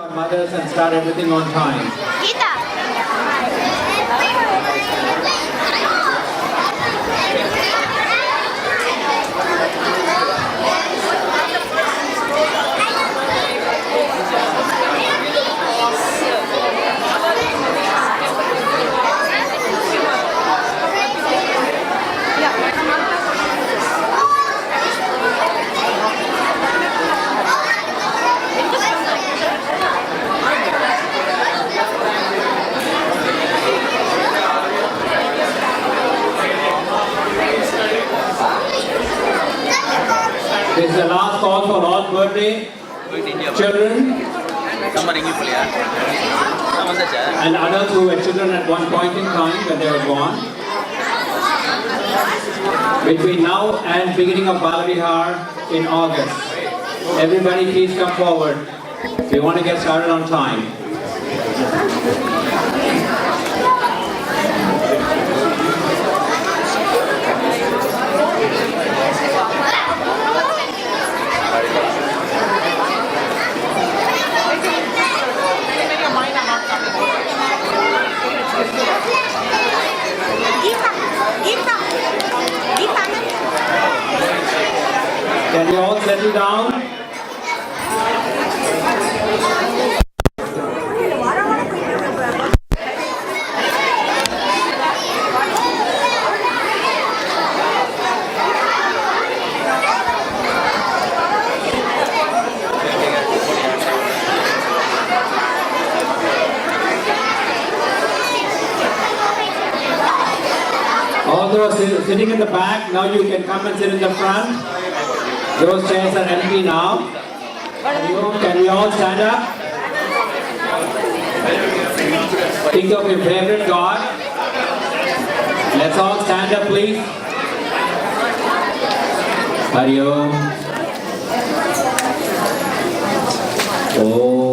our mothers and start everything on time. This is the last call for all birthday children and adults who were children at one point in time when they were born. Between now and beginning of Balavihar in August, everybody please come forward. We want to get started on time. Can you all settle down? All those sitting in the back, now you can come and sit in the front. Those chairs are empty now. Can we all stand up? Think of your favorite God. Let's all stand up, please. Hari Om. Oh.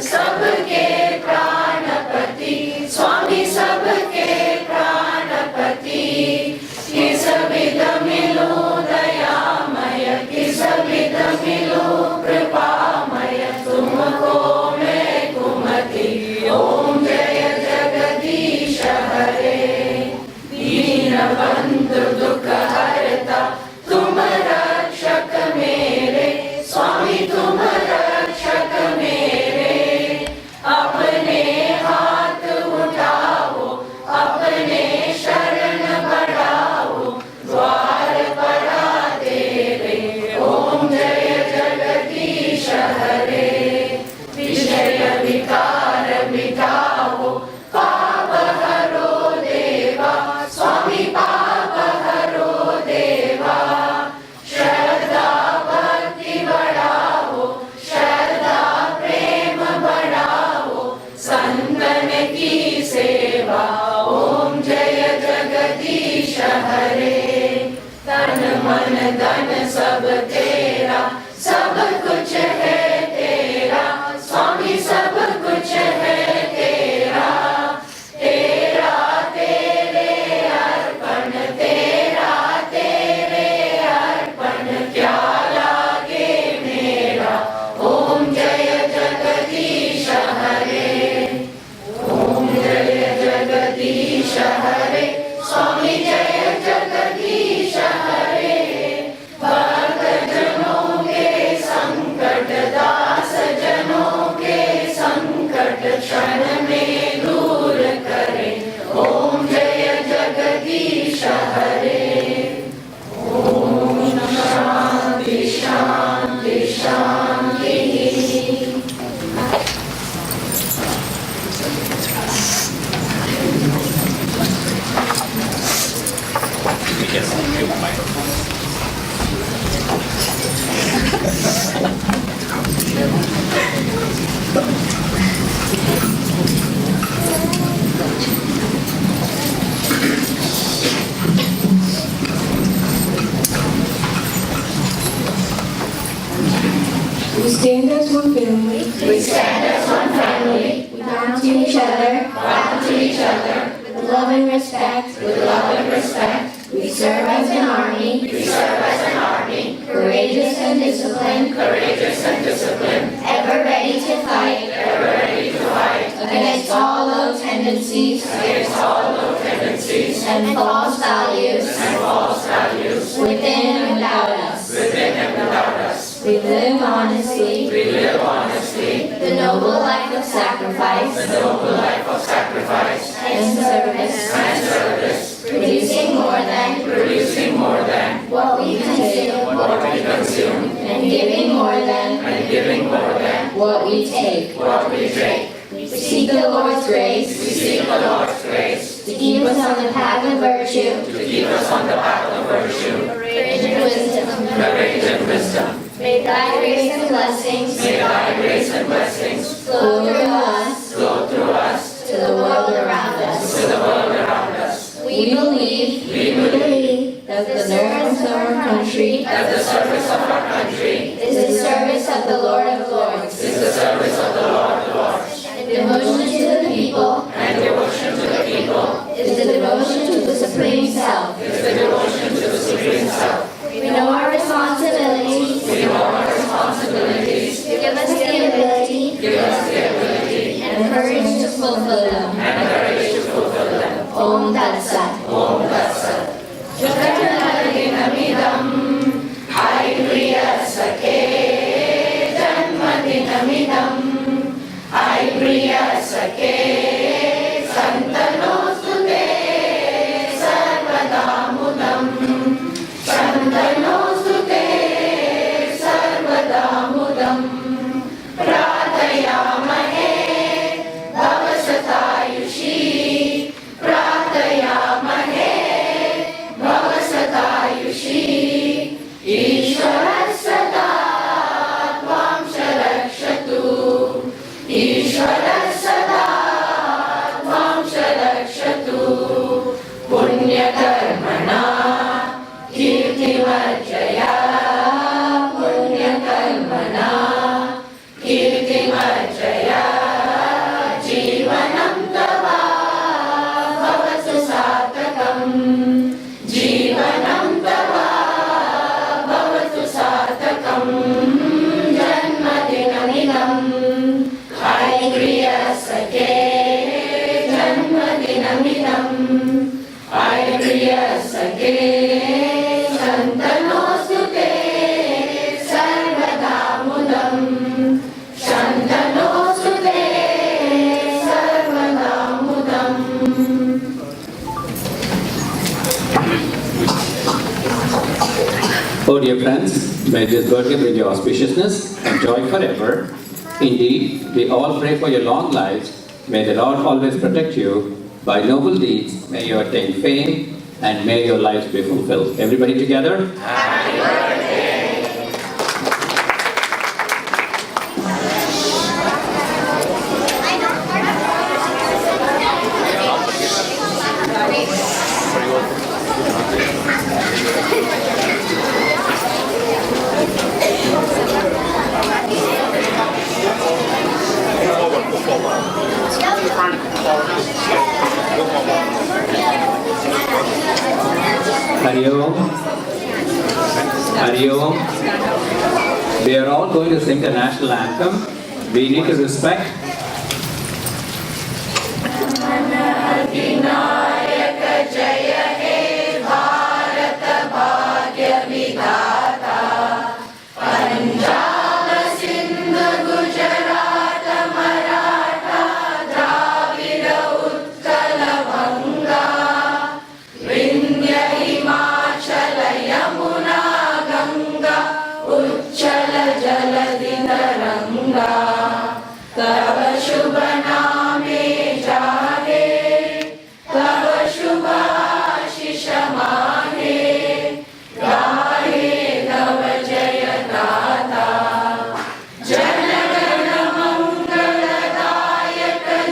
सबके प्राणपति स्वामी सब धन सब तेरा, सब कुछ है तेरा, स्वामी सब कुछ है तेरा, तेरा तेरे अर्पण, तेरा तेरे अर्पण, क्या लागे मेरा। ओम जय जगदीश हरे, ओम जय जगदीश हरे, स्वामी जय जगदीश हरे। भक्त जनों के संकट, दास जनों के संकट, क्षण में दूर करे। ओम जय जगदीश हरे। ओम शांति शांति शांति। We stand as one family. We stand as one family. We bow to each other. Bow to each other. With love and respect. With love and respect. We serve as an army. We serve as an army. Courageous and disciplined. Courageous and disciplined. Ever ready to fight. Ever ready to fight. Against all low tendencies. Against all low tendencies. And false values. And false values. Within and without us. Within and without us. We live honestly. We live honestly. The noble life of sacrifice. The noble life of sacrifice. And service. And service. Producing more than. Producing more than. What we consume. What we consume. And giving more than. And giving more than. What we take. What we take. We seek the Lord's grace. We seek the Lord's grace. To keep us on the path of virtue. To keep us on the path of virtue. Courage and wisdom. Courage and wisdom. May thy grace and blessings May thy grace and blessings flow through us flow through us to the world around us. to the world around us. We believe that the service of our country That the service of our country is the service of the Lord of Lords, is the service of the Lord of Lords, and devotion to the people and devotion to the people is the devotion to the Supreme Self. is the devotion to the Supreme Self. We know our responsibilities. We know our responsibilities. Give us the ability Give us the ability and courage to fulfill them. and courage to fulfill them. Om Tat Sat. Om Tat Sat. Janmadinamidam Haripriya Sakhe, Janmadinamidam Haripriya Sakhe, Santanostute Sarvada Mudam, Santanostute Sarvada Mudam, Pratayamahe Bhavasatayushi, Pratayamahe Bhavasatayushi, Ishvara Sada Tvam Sharakshatu, Ishvara Sada Tvam Sharakshatu, Punyakarmana Kirtimarjaya, Punyakarmana Kirtimarjaya, Jivanam Tava Bhavatu Satakam, Jivanam Tava Bhavatu Satakam, Janmadinamidam Haripriya Sakhe, Janmadinamidam Haripriya Sakhe, Santanostute Sarvada Mudam, Santanostute Sarvada Mudam. Oh dear friends, may this birthday bring you auspiciousness and joy forever. Indeed, we all pray for your long lives. May the Lord always protect you. By noble deeds, may you attain fame and may your lives be fulfilled. Everybody together? Happy birthday! Hari Om. Hari Om. We are all going to sing the national anthem. We need to respect. तव शुभ नामे जागे, तव शुभ आशीष मागे, गाहे तव जय गाथा। जनगण मंगलदायक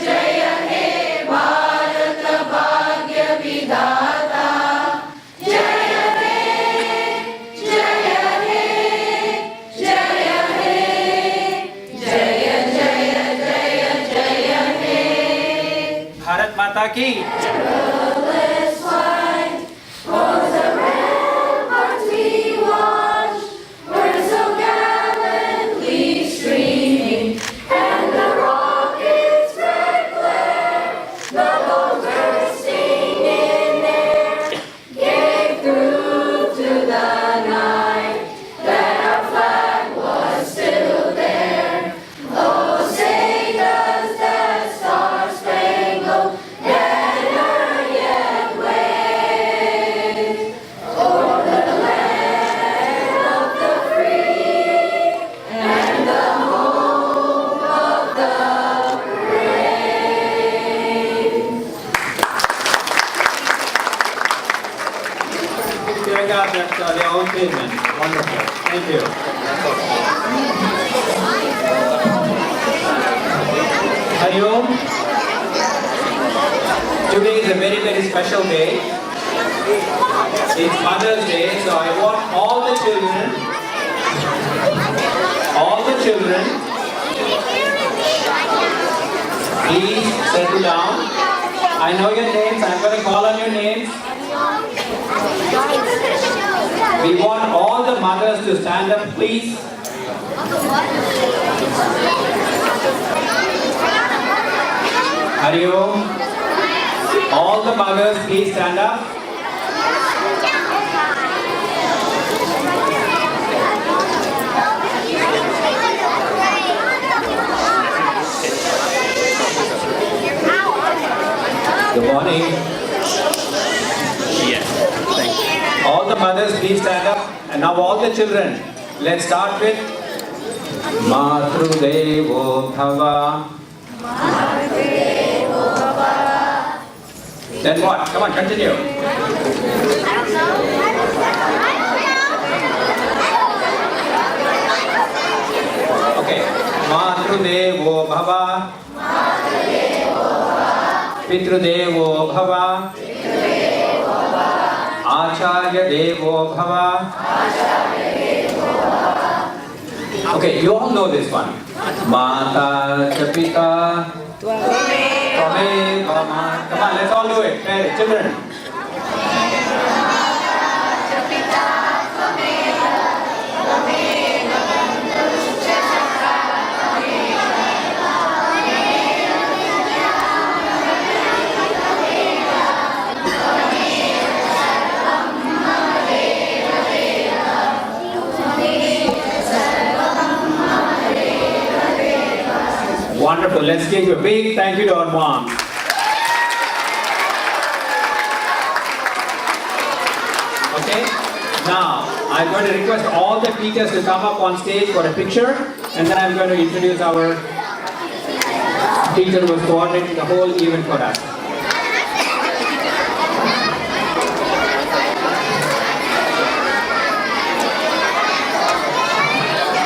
जय हे भारत भाग्य विधाता। जय हे जय हे जय हे जय जय जय जय हे। भारत माता की Let's fight for the ramparts we watch, were so gallantly streaming, and the rockets' red glare, the bombs bursting in air, gave proof to the night that our flag was still there. Oh, say does that star-spangled banner yet wave o'er the land of the free and the home of the brave? Cheering out their own statement. Wonderful. Thank you. Hari Om. Today is a very, very special day. It's Mother's Day, so I want all the children, please settle down. I know your names, I'm going to call on your names. We want all the mothers to stand up, please. Hari Om. All the mothers, please stand up. Good morning. All the mothers, please stand up. And now all the children. Let's start with Matrudevo Bhava. Then what? Come on, continue. Okay. Matrudevo Bhava. Pitrudevo Bhava. Acharya Devo Bhava. Okay, you all know this one. Mata Chapita. Come on, let's all do it. Parents, children. Wonderful. Let's give a big thank you to our mom. Okay? Now, I'm going to request all the teachers to come up on stage for a picture, and then I'm going to introduce our teacher who was coordinating the whole event for us.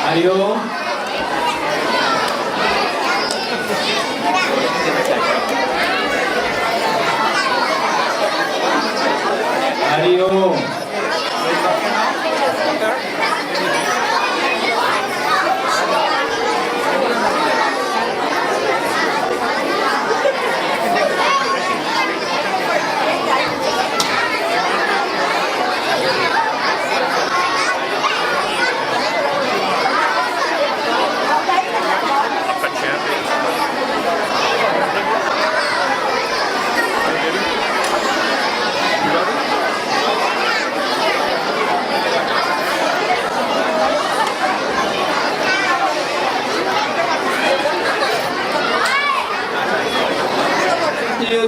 Hari Om. Hari Om.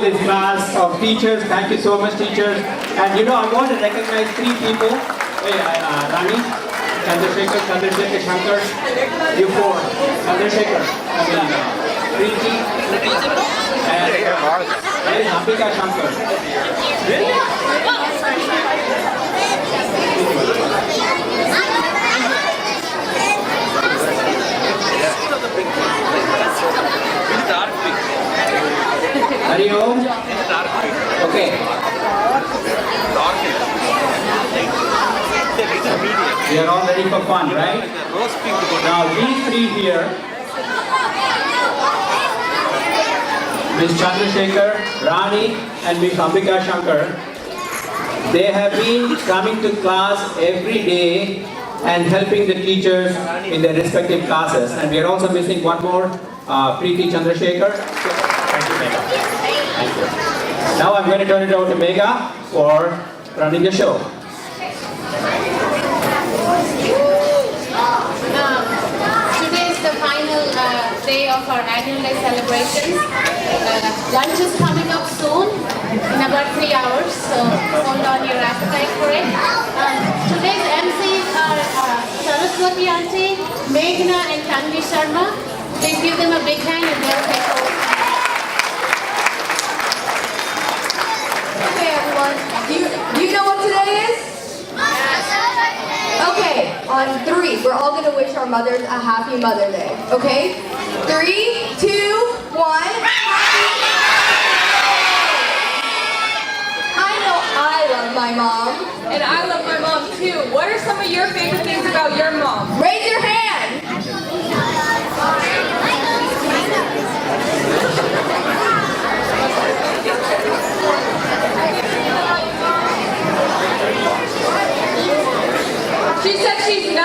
this class of teachers. Thank you so much, teachers. And you know, I want to recognize 3 people. Hey, Rani, Chandrasekhar, Shankar, you 4. Chandrasekhar, Preeti, and where is Ambika Shankar? Hari Om. Okay. We are all ready for fun, right? Now these 3 here, Ms. Chandrasekhar, Rani and Ms. Ambika Shankar, they have been coming to class every day and helping the teachers in their respective classes. And we are also missing one more, Preeti Chandrasekhar. Thank you, Megha. Thank you. Now I'm going to turn it over to Megha for running the show. Today is the final day of our annual day celebrations. Lunch is coming up soon, in about 3 hours, so hold on your appetite for it. Today's MCs are Saraswati Auntie, Meghna and Tanvi Sharma. Please give them a big hand and they'll take over. Okay, everyone. Do you know what today is? Okay, on 3, we're all going to wish our mothers a happy Mother Day. Okay? 3, 2, 1. I know I love my mom. And I love my mom too. What are some of your favorite things about your mom? Raise your hand. She said she's 9.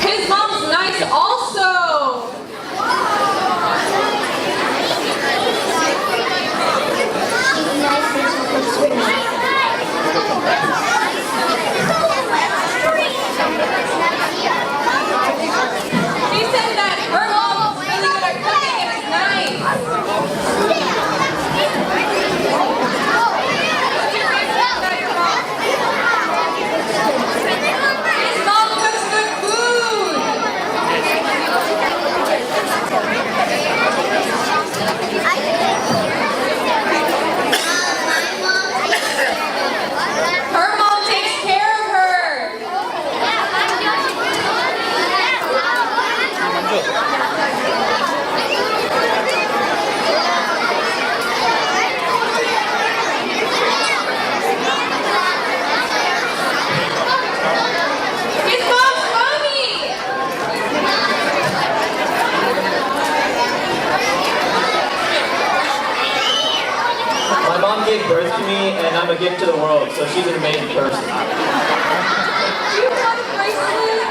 His mom's nice also. He said that her mom's really good at cooking and is nice. What's your favorite thing about your mom? His mom cooks good food. Her mom takes care of her. His mom's funny. My mom gave birth to me and I'm a gift to the world, so she's an amazing person. Do you want a bracelet?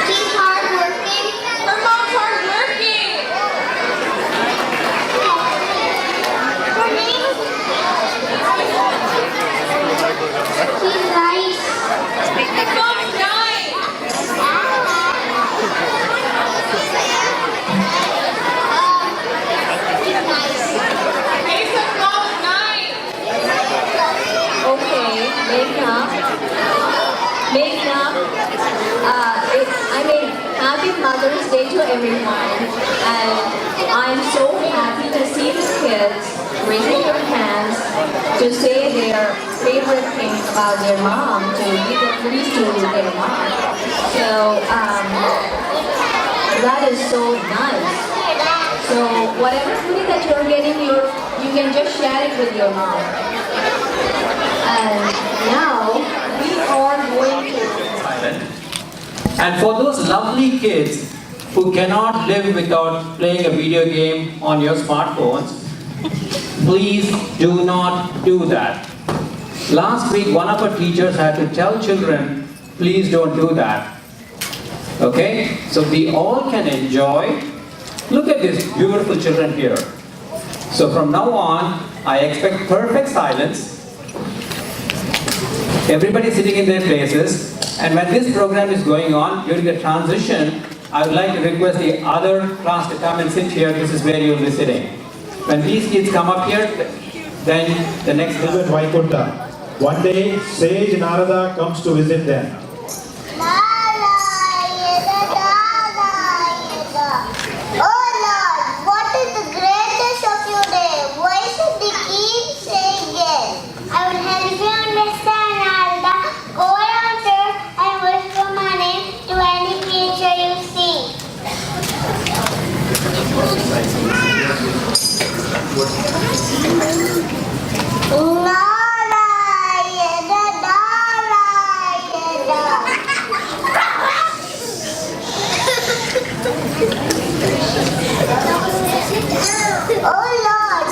She's hardworking. Her mom's hardworking. She's nice. His mom's nice. Mason's mom's nice. Okay, Meghna, happy Mother's Day to everyone, and I'm so happy to see the kids raising their hands to say their favorite thing about their mom, to give a please to their mom. So that is so nice. So whatever food that you're getting, you can just share it with your mom. And now we are going to. And for those lovely kids who cannot live without playing a video game on your smartphones, please do not do that. Last week, one of our teachers had to tell children please don't do that. Okay? So we all can enjoy. Look at these beautiful children here. So from now on, I expect perfect silence. Everybody sitting in their places. And when this program is going on, during the transition, I would like to request the other class to come and sit here. This is where you will be sitting. When these kids come up here, then the next Live in Vaikunta. One day, sage Narada comes to visit them. Oh Lord, what is the greatness of your name? Why should they keep saying it? I will help you understand, Narada. Go around here and whisper my name to any creature you see. Oh Lord,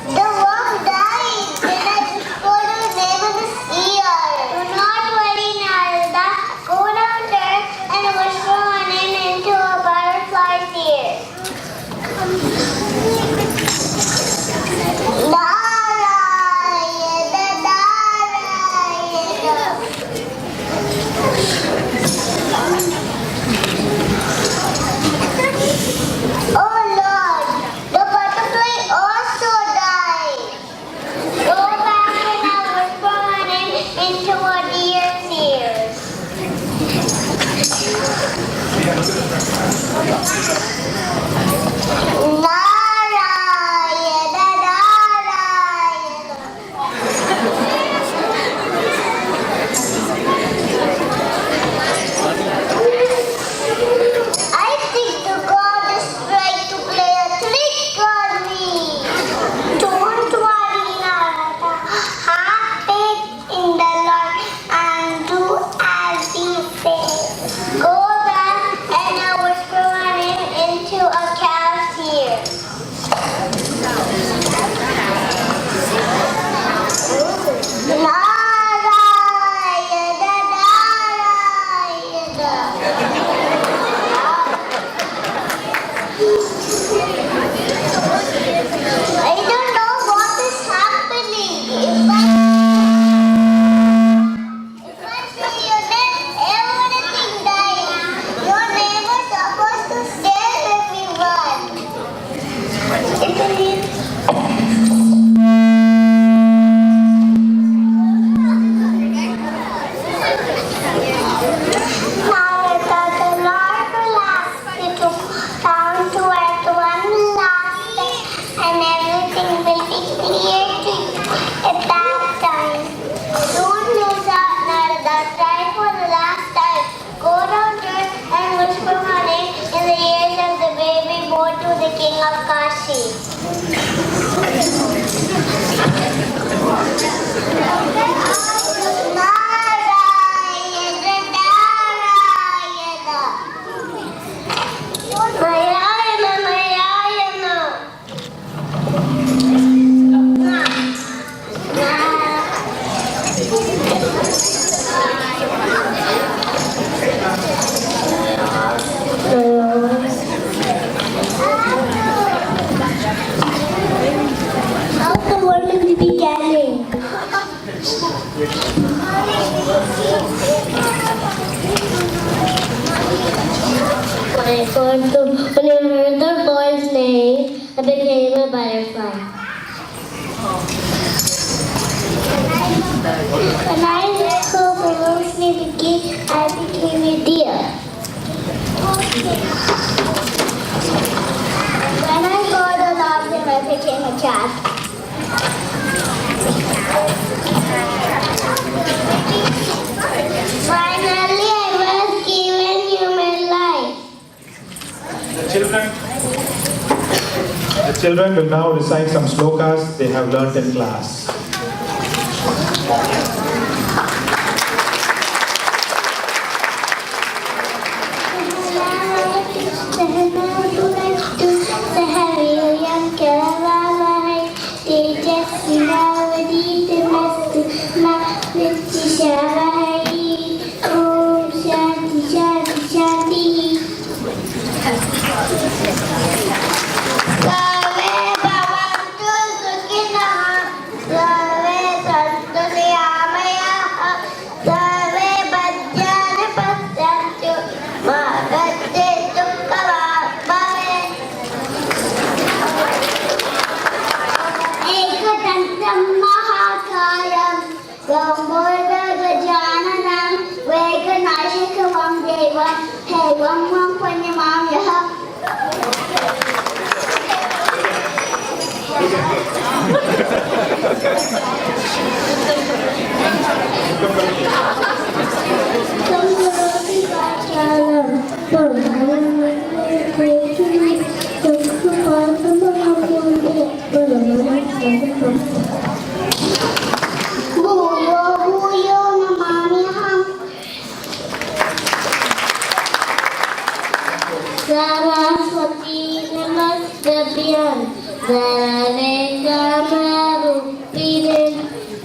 the worm died. Then I just go to the name of this ear. Do not worry, Narada. Go down there and whisper my name into a butterfly's ear. Oh Lord, the butterfly also died. Go back and I'll whisper my name into a deer's ears. Narayana, I think the god is trying to play a trick on me. Don't worry, Narada. Have faith in the Lord and do as he says. Go back and I whisper my name into a calf's ear. Narayana, I don't know what is happening. If I say your name, everything dies. Your name was supposed to scare everyone. Narada, the Lord will ask you to down to earth one last time, and everything will be clear to you at that time. Don't lose out, Narada. Try for the last time. Go down there and whisper my name in the ears of the baby born to the king of Kashi. How's the world will be beginning? When I heard the boy's name, I became a butterfly. When I heard the boy's name again, I became a deer. When I heard the Lord's name, I became a cat. Finally, I was given human life. The children will now recite some slokas they have learnt in class. Tejas pwede mamaya. Buyo-buyo na mami ham. Saraswati Namaskaryam Sarvekamarupiren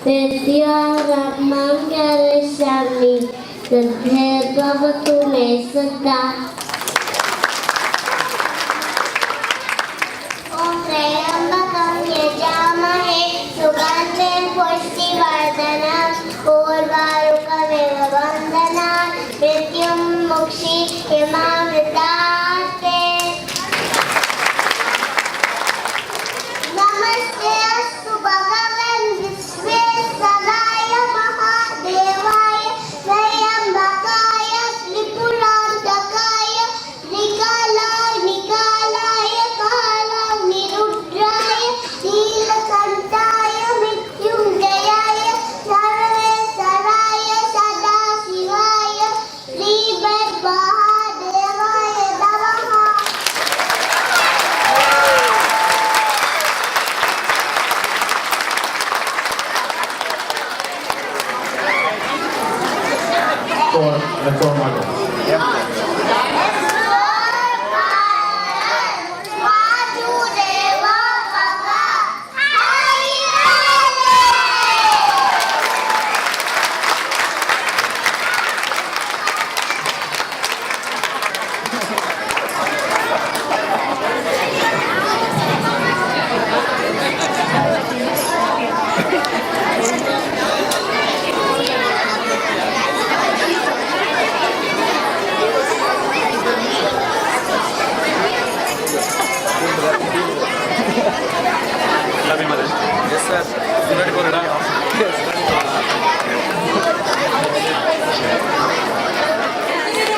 Vidyaramam Karishami Siddhe Bhavatu Me Sada. Om Trayambakam Yajamahe Sugandhim Pushtivardhanam Urvarukamiv Bandhanam Mrityum Mukshimamritaste. Namaste Astu Bhagavan Visvesvaraya Mahadevaya Trayambakaya Tripurantakaya Nikalaya Nirudraya Neelakantaya Mrityunjayaya Sarvesvaraya Sadasivaya Mahadevaya Namaha. For the formal.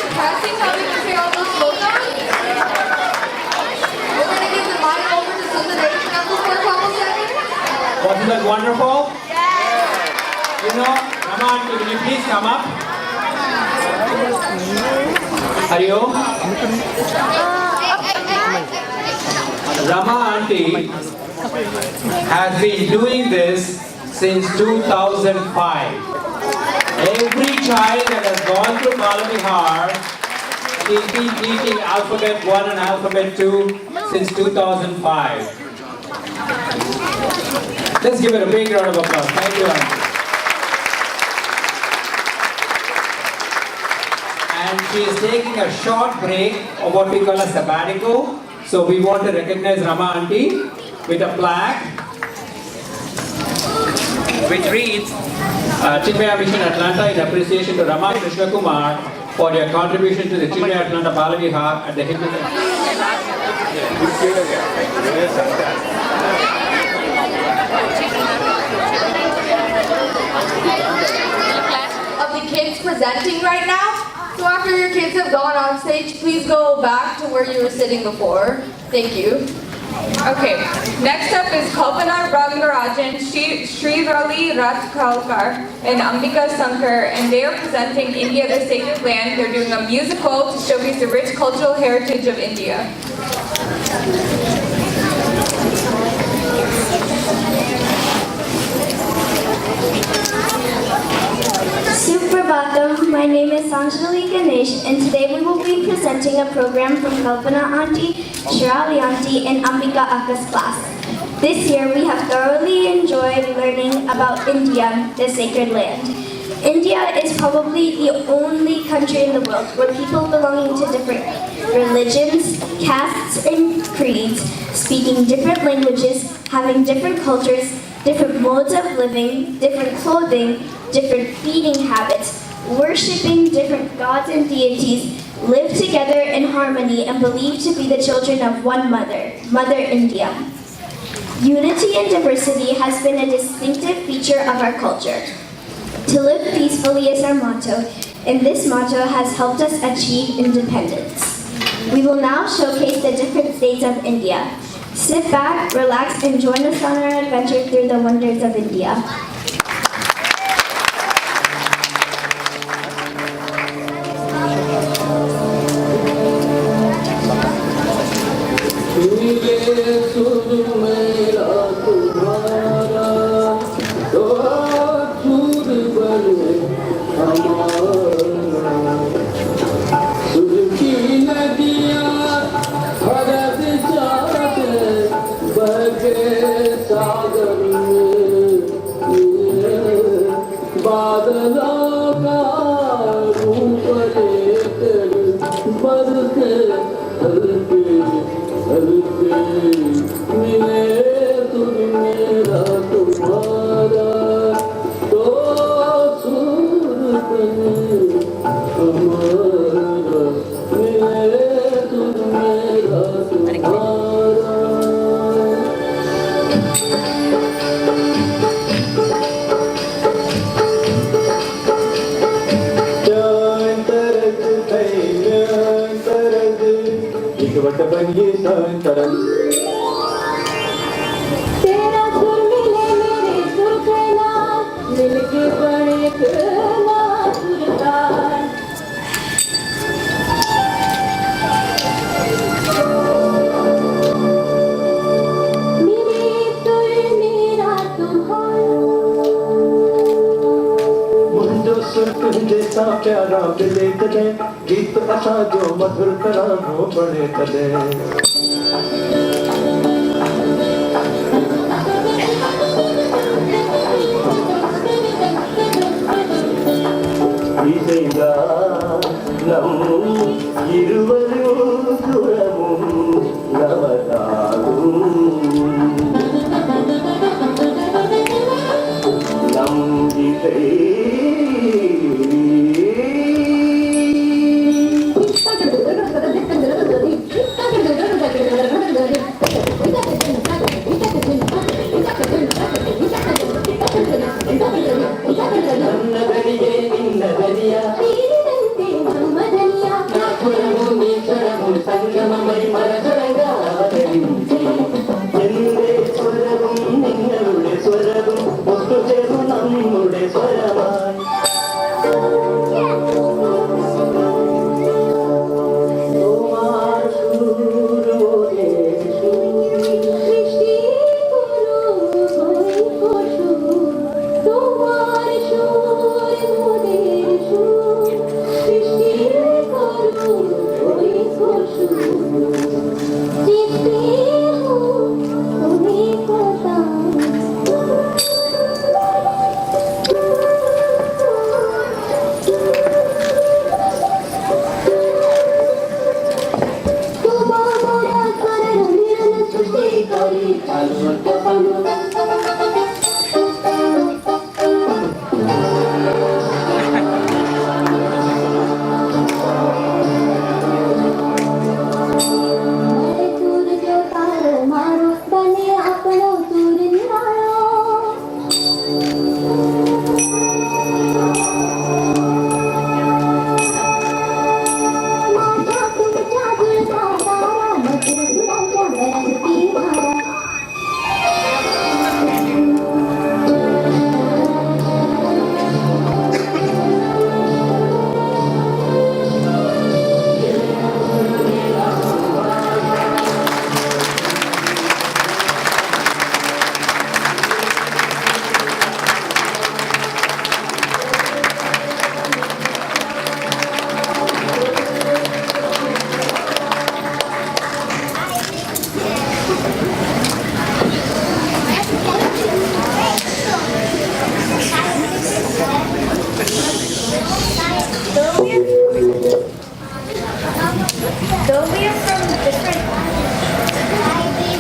Impressive how we can say all those slogans. We're going to give the mic over to Sundaresh Uncle for a couple seconds. Wasn't that wonderful? You know, Rama aunty, will you please come up? Hariom. Rama aunty has been doing this since 2005. Every child that has gone through Balavihar, she's been teaching alphabet 1 and alphabet 2 since 2005. Let's give it a big round of applause. Thank you, aunty. And she is taking a short break, or what we call a sabbatical. So we want to recognize Rama aunty with a plaque which reads, Chinmaya Mission Atlanta in appreciation to Rama Krishna Kumar for your contribution to the Chinmaya Atlanta Balavihar at the Hindu. Of the kids presenting right now. So after your kids have gone on stage, please go back to where you were sitting before. Thank you. Okay, next up is Kalpana Rangarajan, Sri Rali Ratkalkar, and Ambika Sankar, and they are presenting India the Sacred Land. They're doing a musical to showcase the rich cultural heritage of India. Suprabhatam, my name is Sanjali Ganesh, and today we will be presenting a program from Kalpana Auntie, Shirali Auntie, and Ambika Akka's class. This year we have thoroughly enjoyed learning about India, the sacred land. India is probably the only country in the world where people belonging to different religions, castes, and creeds, speaking different languages, having different cultures, different modes of living, different clothing, different feeding habits, worshipping different gods and deities, live together in harmony and believed to be the children of one mother, Mother India. Unity and diversity has been a distinctive feature of our culture. To live peacefully is our motto, in this module has helped us achieve independence. We will now showcase the different states of India. Sit back, relax, and join us on our adventure through the wonders of India. गीत असा जो मधुर करानो बने तले इदैगा नम इरुवरू दुरमु नवदारू नम इदै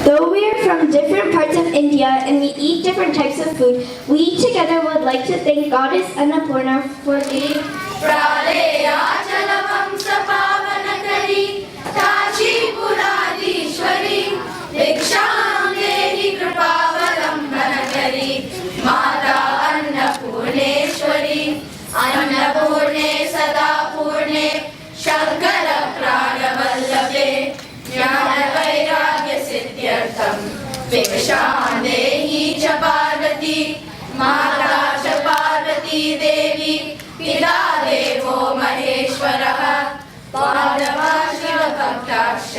Though we are from different parts of India and we eat different types of food, we together would like to thank Goddess Annapurna for being अन्नपूर्णे सदा भिक्षान्देहि च पार्वती माता च पार्वती देवी पिता देवो महेश्वरः पादवा शिवभक्ताश्च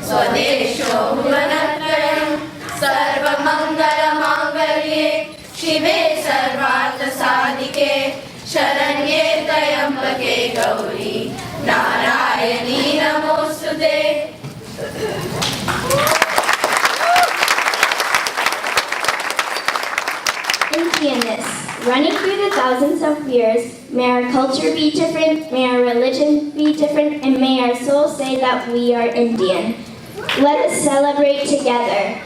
स्वदेशो भुवनत्रयम् सर्वमङ्गलमाङ्गल्ये शिवे सर्वार्थसाधिके शरण्ये त्र्यम्बके गौरी नारायणी नमोस्तुते. Indianness. Running through the thousands of years, may our culture be different, may our religion be different, and may our soul say that we are Indian. Let us celebrate together.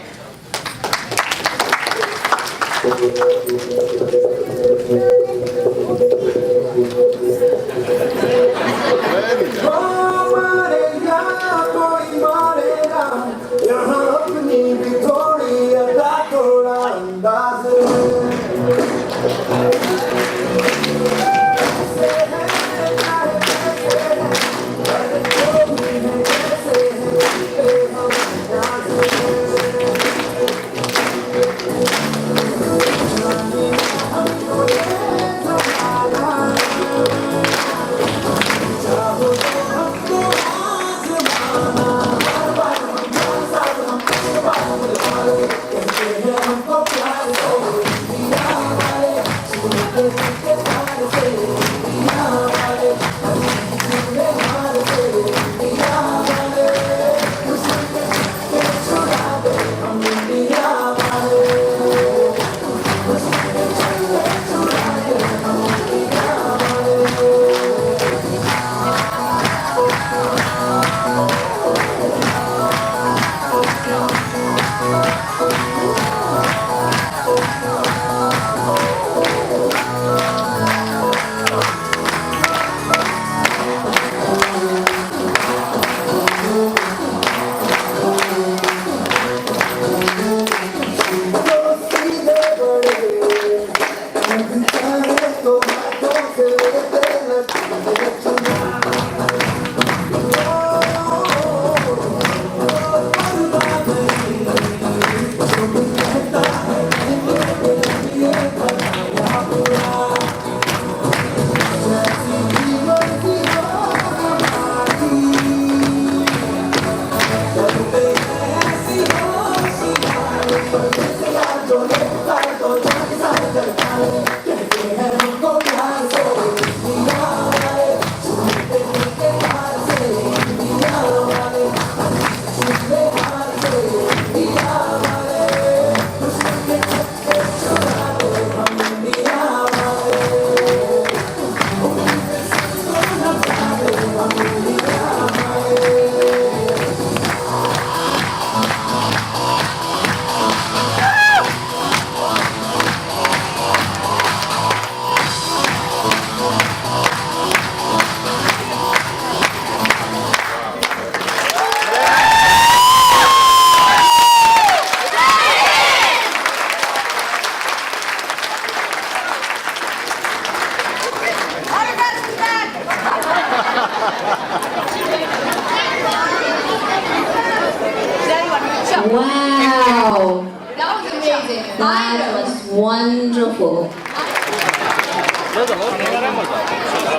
Wow, That was amazing. that was wonderful.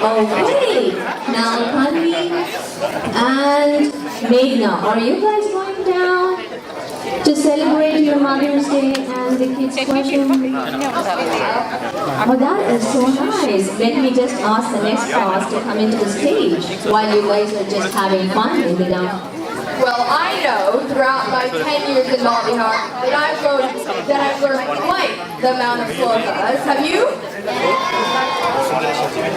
Okay, now Tanvi and Meghna, are you guys going down to celebrate your Mother's Day and the kids' question? Oh, that is so nice. Let me just ask the next class to come into the stage while you guys are just having fun in the down. Well, I know throughout my 10 years in Balavihar that I've learned quite the amount of slokas. Have you?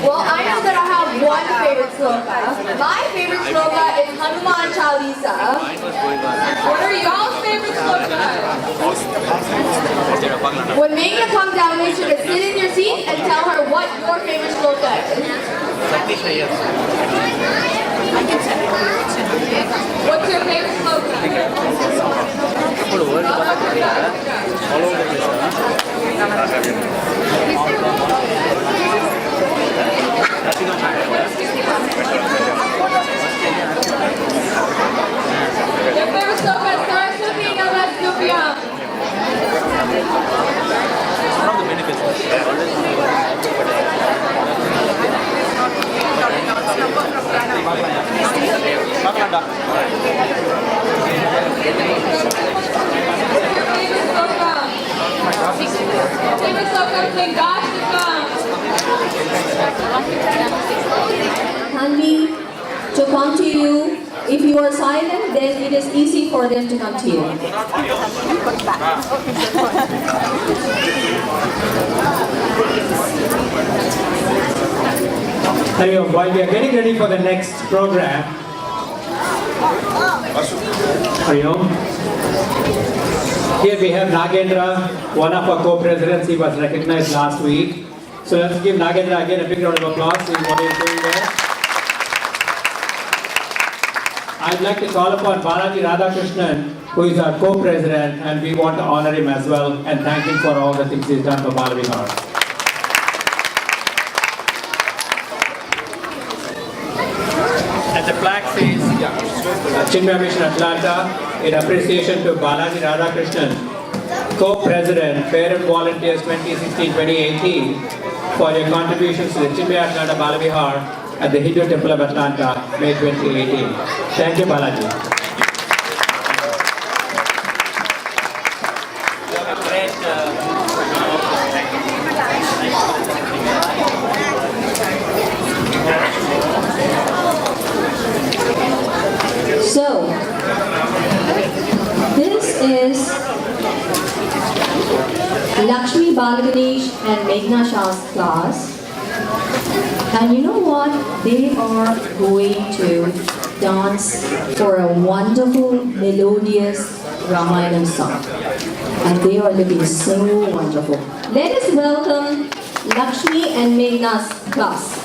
Well, I know that I have one favorite sloka. My favorite sloka is Hanuman Chalisa. What are y'all's favorite slokas? When Meghna comes down, make sure to sit in your seat and tell her what your favorite sloka is. What's your favorite sloka? Your favorite sloka starts with being a Let's to come to you. If you are silent, then it is easy for them to come to you. While we are getting ready for the next program, here we have Nagendra, one of our co-presidents. He was recognized last week. So let's give Nagendra again a big round of applause. See what he's doing there. I'd like to call upon Balaji Radhakrishnan, who is our co-president, and we want to honor him as well and thank him for all the things he's done for Balavihar. And the flag says Chinmaya Mission Atlanta in appreciation to Balaji Radhakrishnan, co-president, Parent Volunteers 2016-2018, for your contributions to the Chinmaya Atlanta Balavihar at the Hindu Temple of Atlanta, May 2018. Thank you, Balaji. So, this is Lakshmi Balaganesh and Meghna Shah's class. And you know what? They are going to dance for a wonderful, melodious Ramayana song. And they are looking so wonderful. Let us welcome Lakshmi and Meghna's class.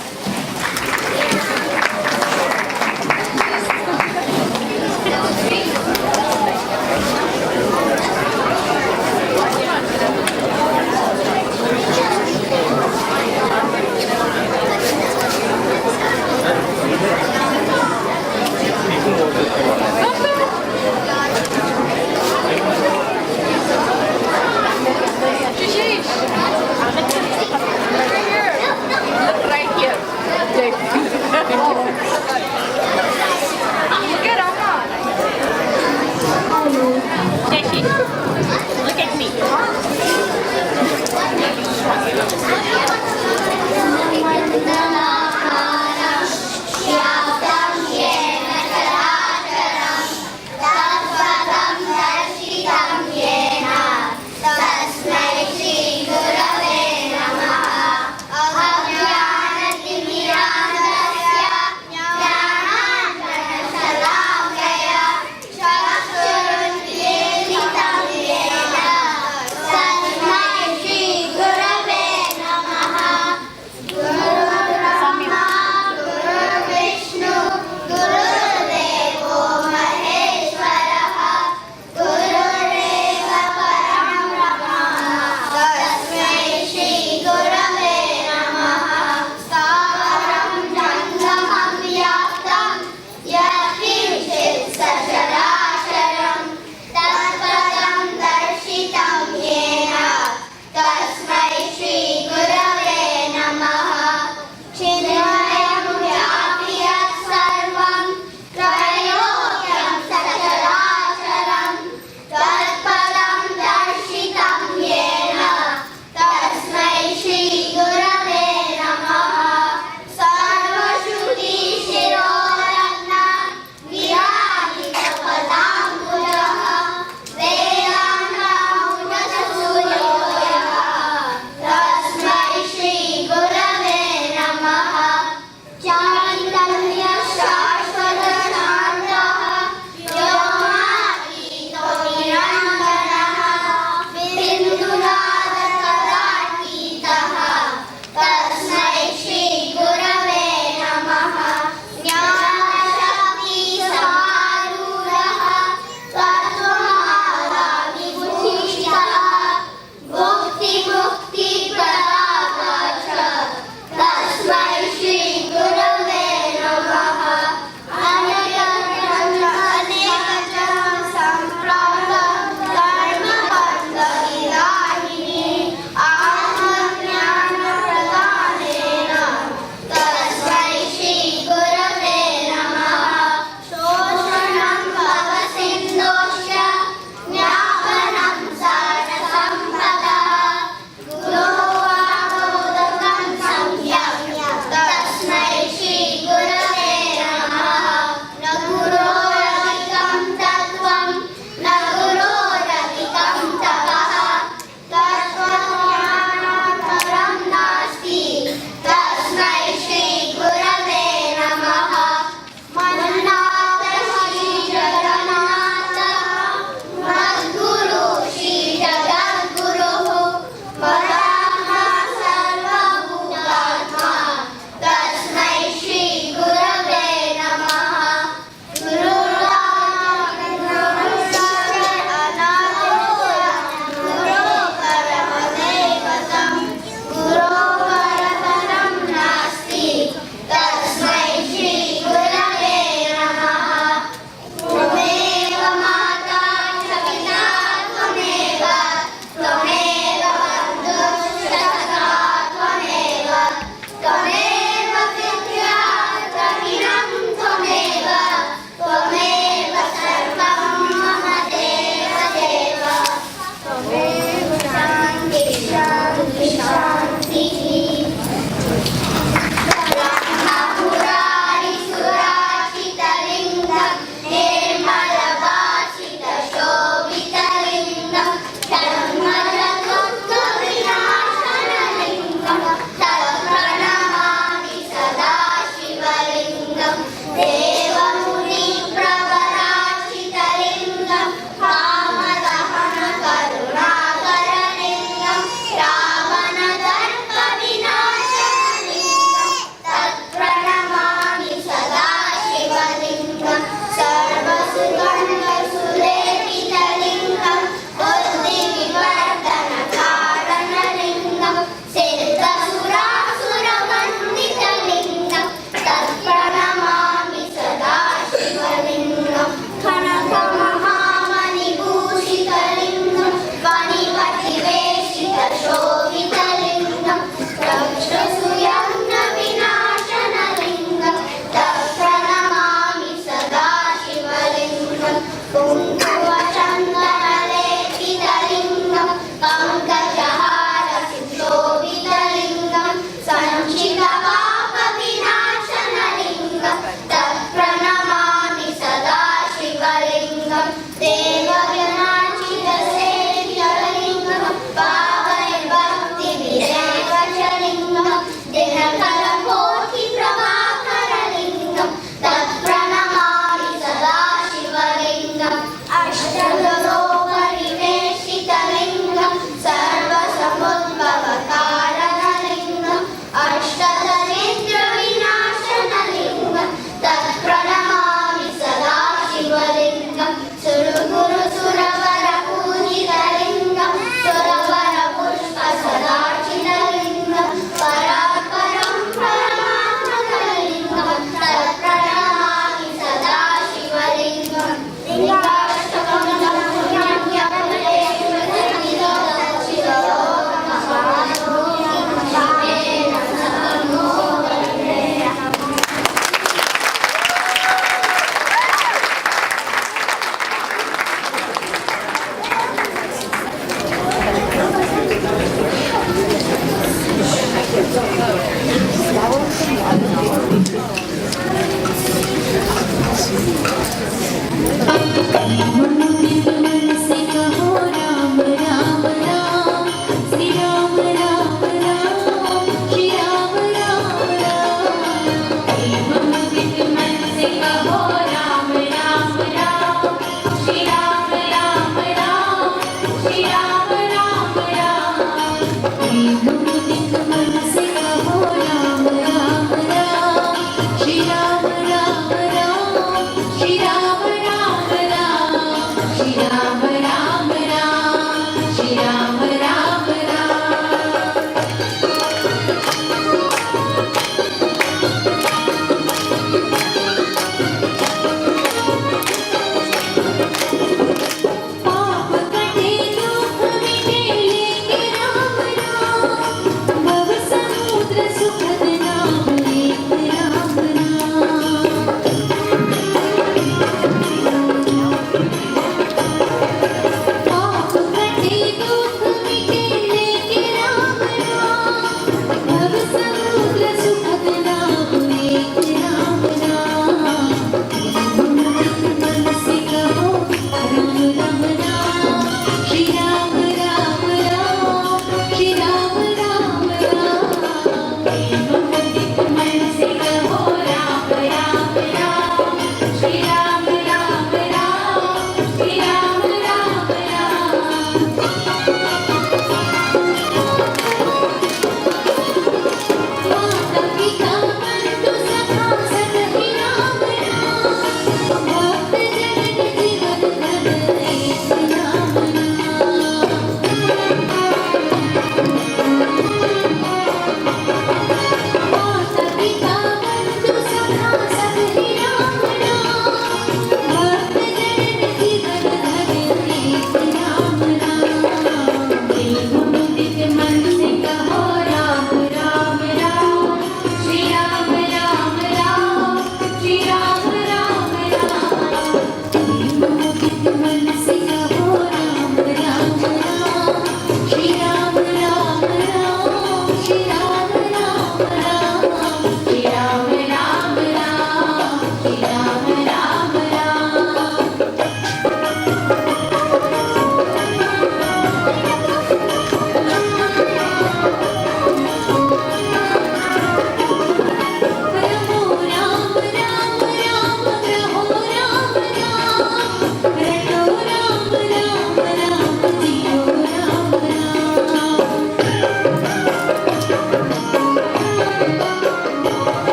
Right here.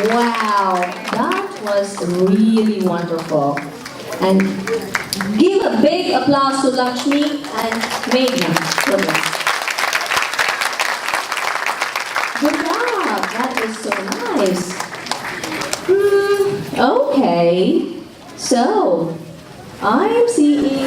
Wow, that was really wonderful. And give a big applause to Lakshmi and Meghna. Good job, that is so nice. Okay, so I'm seeing...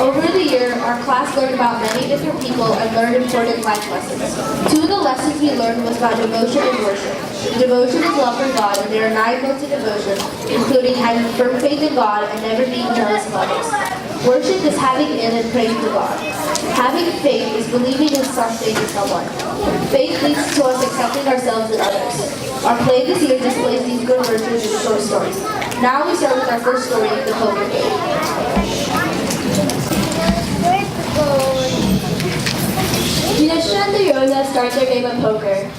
Over the year, our class learned about many different people and learned important life lessons. Two of the lessons we learned was about devotion and worship. Devotion is love for God, and there are 9 modes of devotion, including having firm faith in God and never being jealous of others. Worship is having in and praying to God. Having faith is believing in something or someone. Faith leads to us accepting ourselves and others. Our play this year displays these good virtues in short stories. Now we start with our first story, The Poker Game. Yudhishthira and Duryodhana start their game of poker.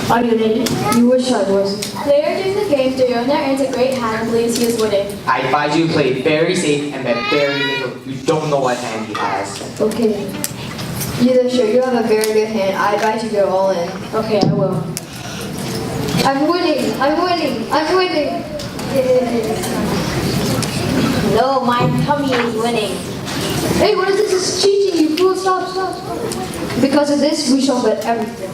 Are you ready? You wish I was. Later during the game, Duryodhana earns a great hand and believes he is winning. I advise you to play very safe and bet very little. You don't know what hand he has. Okay. Yudhishthira, you have a very good hand. I advise you to go all in. Okay, I will. I'm winning! I'm winning! I'm winning! No, my tummy is winning. Hey, what is this? This is cheating, you fool! Stop, stop, stop! Because of this, we shall bet everything.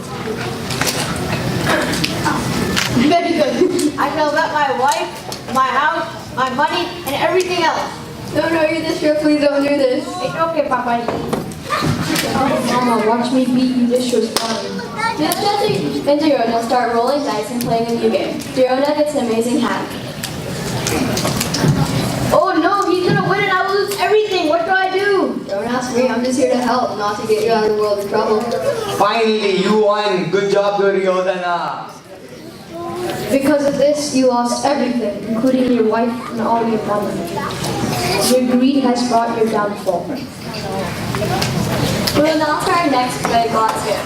Very good. I shall bet my wife, my house, my money, and everything else. No, Yudhishthira, please don't do this. It's okay, Papa. Mama, watch me beat Yudhishthira's body. Yudhishthira and Duryodhana start rolling dice and playing a new game. Duryodhana gets an amazing hand. Oh no, he's gonna win and I will lose everything. What do I do? Don't ask me. I'm just here to help, not to get you out of the world of trouble. Finally, you won. Good job, Duryodhana. Because of this, you lost everything, including your wife and all your money. Your greed has brought your downfall. We will now start our next big glass game.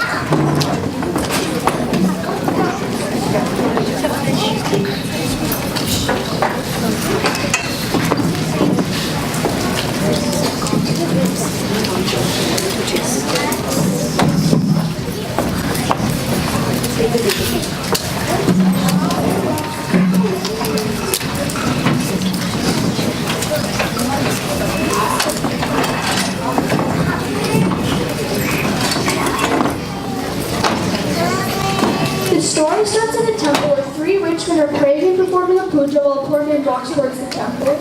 The story starts in a temple where 3 rich men are praying and performing a puja while a poor man walks towards the temple.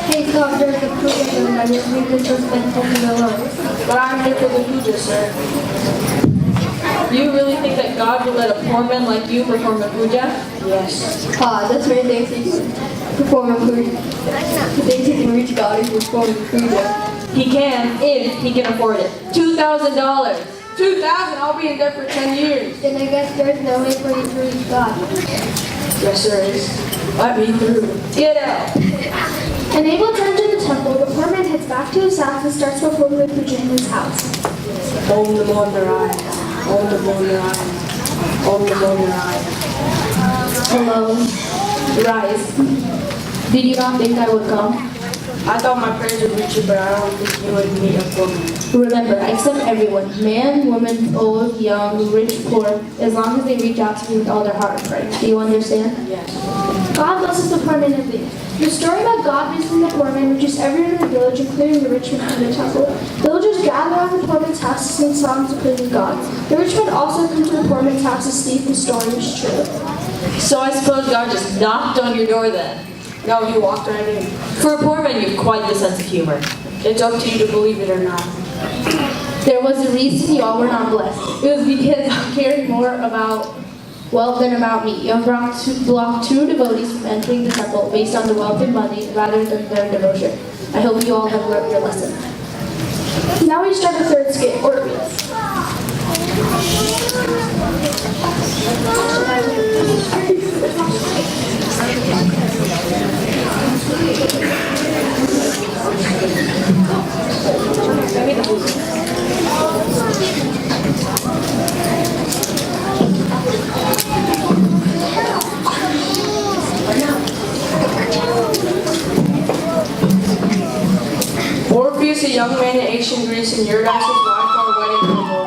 Hey, God, there's a puja and I just need to just like puja alone. But I'm here for the puja, sir. You really think that God would let a poor man like you perform a puja? Yes. That's very thanks he can perform a puja. Thanks he can reach God and perform a puja. He can, if he can afford it. $2,000. 2,000, I'll be in debt for 10 years. Then I guess there's no way for you to reach God. Yes, there is. Let me through. Get out. Unable to enter the temple, the poor man heads back to his house and starts performing the puja in his house. Om Namo Narayana. Om Namo Narayana. Om Namo Narayana. Hello. Rise. Did you not think I would come? I thought my prayers would reach you, but I don't think you would meet up for me. Remember, I accept everyone, man, woman, old, young, rich, poor, as long as they reach out to me with all their heart and prayer. Do you understand? Yes. God blesses the poor man indeed. The story about God visiting the poor man reaches everyone in the village, including the rich man in the temple. Villagers gather around the poor man's house to sing songs of praising God. The rich man also comes to the poor man's house to see if the story is true. So I suppose God just knocked on your door then? No, he walked right in. For a poor man, you have quite the sense of humor. It's up to you to believe it or not. There was a reason you all were not blessed. It was because you cared more about wealth than about me. You have blocked two devotees from entering the temple based on the wealth and money rather than their devotion. I hope you all have learned your lesson. Now we start the third skit, Orpheus. Orpheus, a young man in ancient Greece, and Eurydice, his wife, on a wedding couple.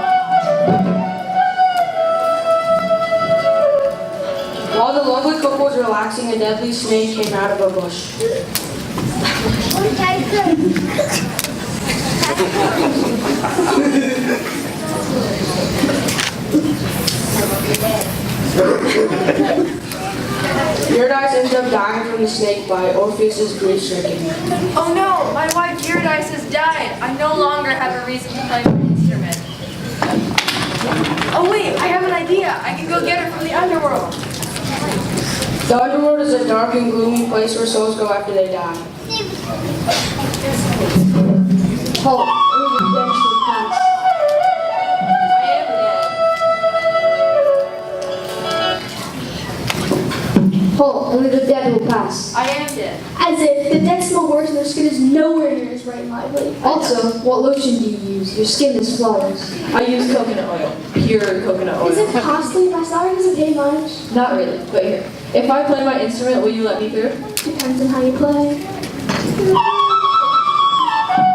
While the lovely couple was relaxing, a deadly snake came out of a bush. Eurydice ends up dying from the snake bite. Orpheus is grief-stricken. Oh no, my wife Eurydice has died. I no longer have a reason to play my instrument. Oh wait, I have an idea. I can go get her from the underworld. The underworld is a dark and gloomy place where souls go after they die. Halt. Redemption pass. I am dead. Halt. Only the dead will pass. I am dead. As if the dead smell worse and their skin is nowhere near as bright and lively. Also, what lotion do you use? Your skin is flawless. I use coconut oil. Pure coconut oil. Is it costly? My salary doesn't pay much. Not really, but here. If I play my instrument, will you let me through? Depends on how you play.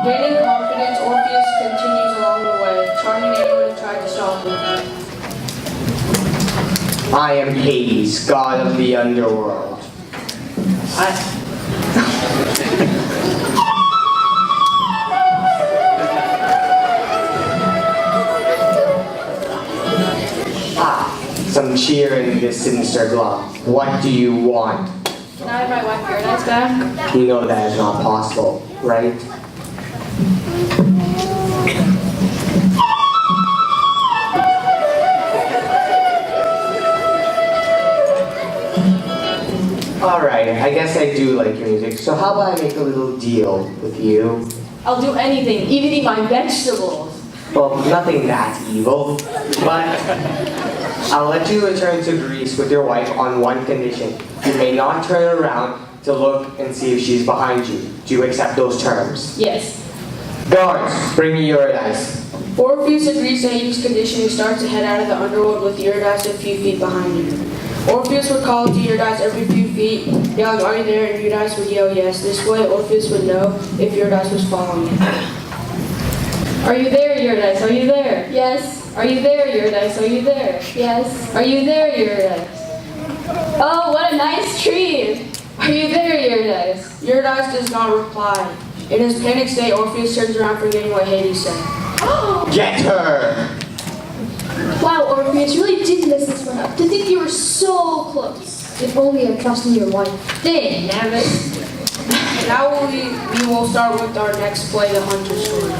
Gaining confidence, Orpheus continues along the way, charming anyone who tried to stop him. I am Hades, god of the underworld. Some cheer in this sinister glow. What do you want? Can I have my wife Eurydice back? You know that is not possible, right? Alright, I guess I do like your music, so how about I make a little deal with you? I'll do anything, even eat my vegetables. Well, nothing that evil, but I'll let you return to Greece with your wife on one condition. You may not turn around to look and see if she's behind you. Do you accept those terms? Yes. Guards, bring me Eurydice. Orpheus agrees to Hades' condition and starts to head out of the underworld with Eurydice a few feet behind him. Orpheus would call to Eurydice every few feet, yelling, "Are you there?" and Eurydice would yell yes. This way, Orpheus would know if Eurydice was following him. Are you there, Eurydice? Are you there? Yes. Are you there, Eurydice? Are you there? Yes. Are you there, Eurydice? Oh, what a nice tree! Are you there, Eurydice? Eurydice does not reply. In his panic state, Orpheus turns around forgetting what Hades said. Get her! Wow, Orpheus, you really did mess this one up. To think you were so close. If only I trusted your wife. Dang, nabbit. Now we will start with our next play, The Hunter's Story.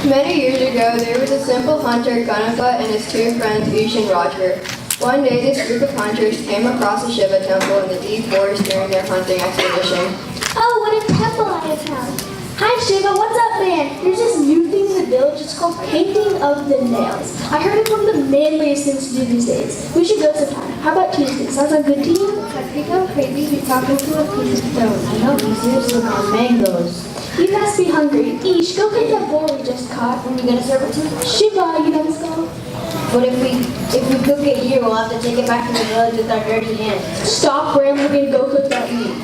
Many years ago, there was a simple hunter hunter Ganapa and his two friends Ish and Roger. One day, this group of hunters came across a Shiva temple in the deep forest during their hunting expedition. Oh, what a temple I have found. Hi Shiva, what's up man? There's this new thing in the village, it's called painting of the nails. I heard it's one of the manliest things to do these days. We should go sometime. How about Tuesday? Sounds like good to you? I think I'm crazy to talk into a piece of stone. I know easier than our mangoes. You must be hungry. Ish, go get that boar we just caught. When are we gonna serve it to? Shiva, you know this go? But if we cook it here, we'll have to take it back to the village with our dirty hands. Stop rambling and go cook that meat.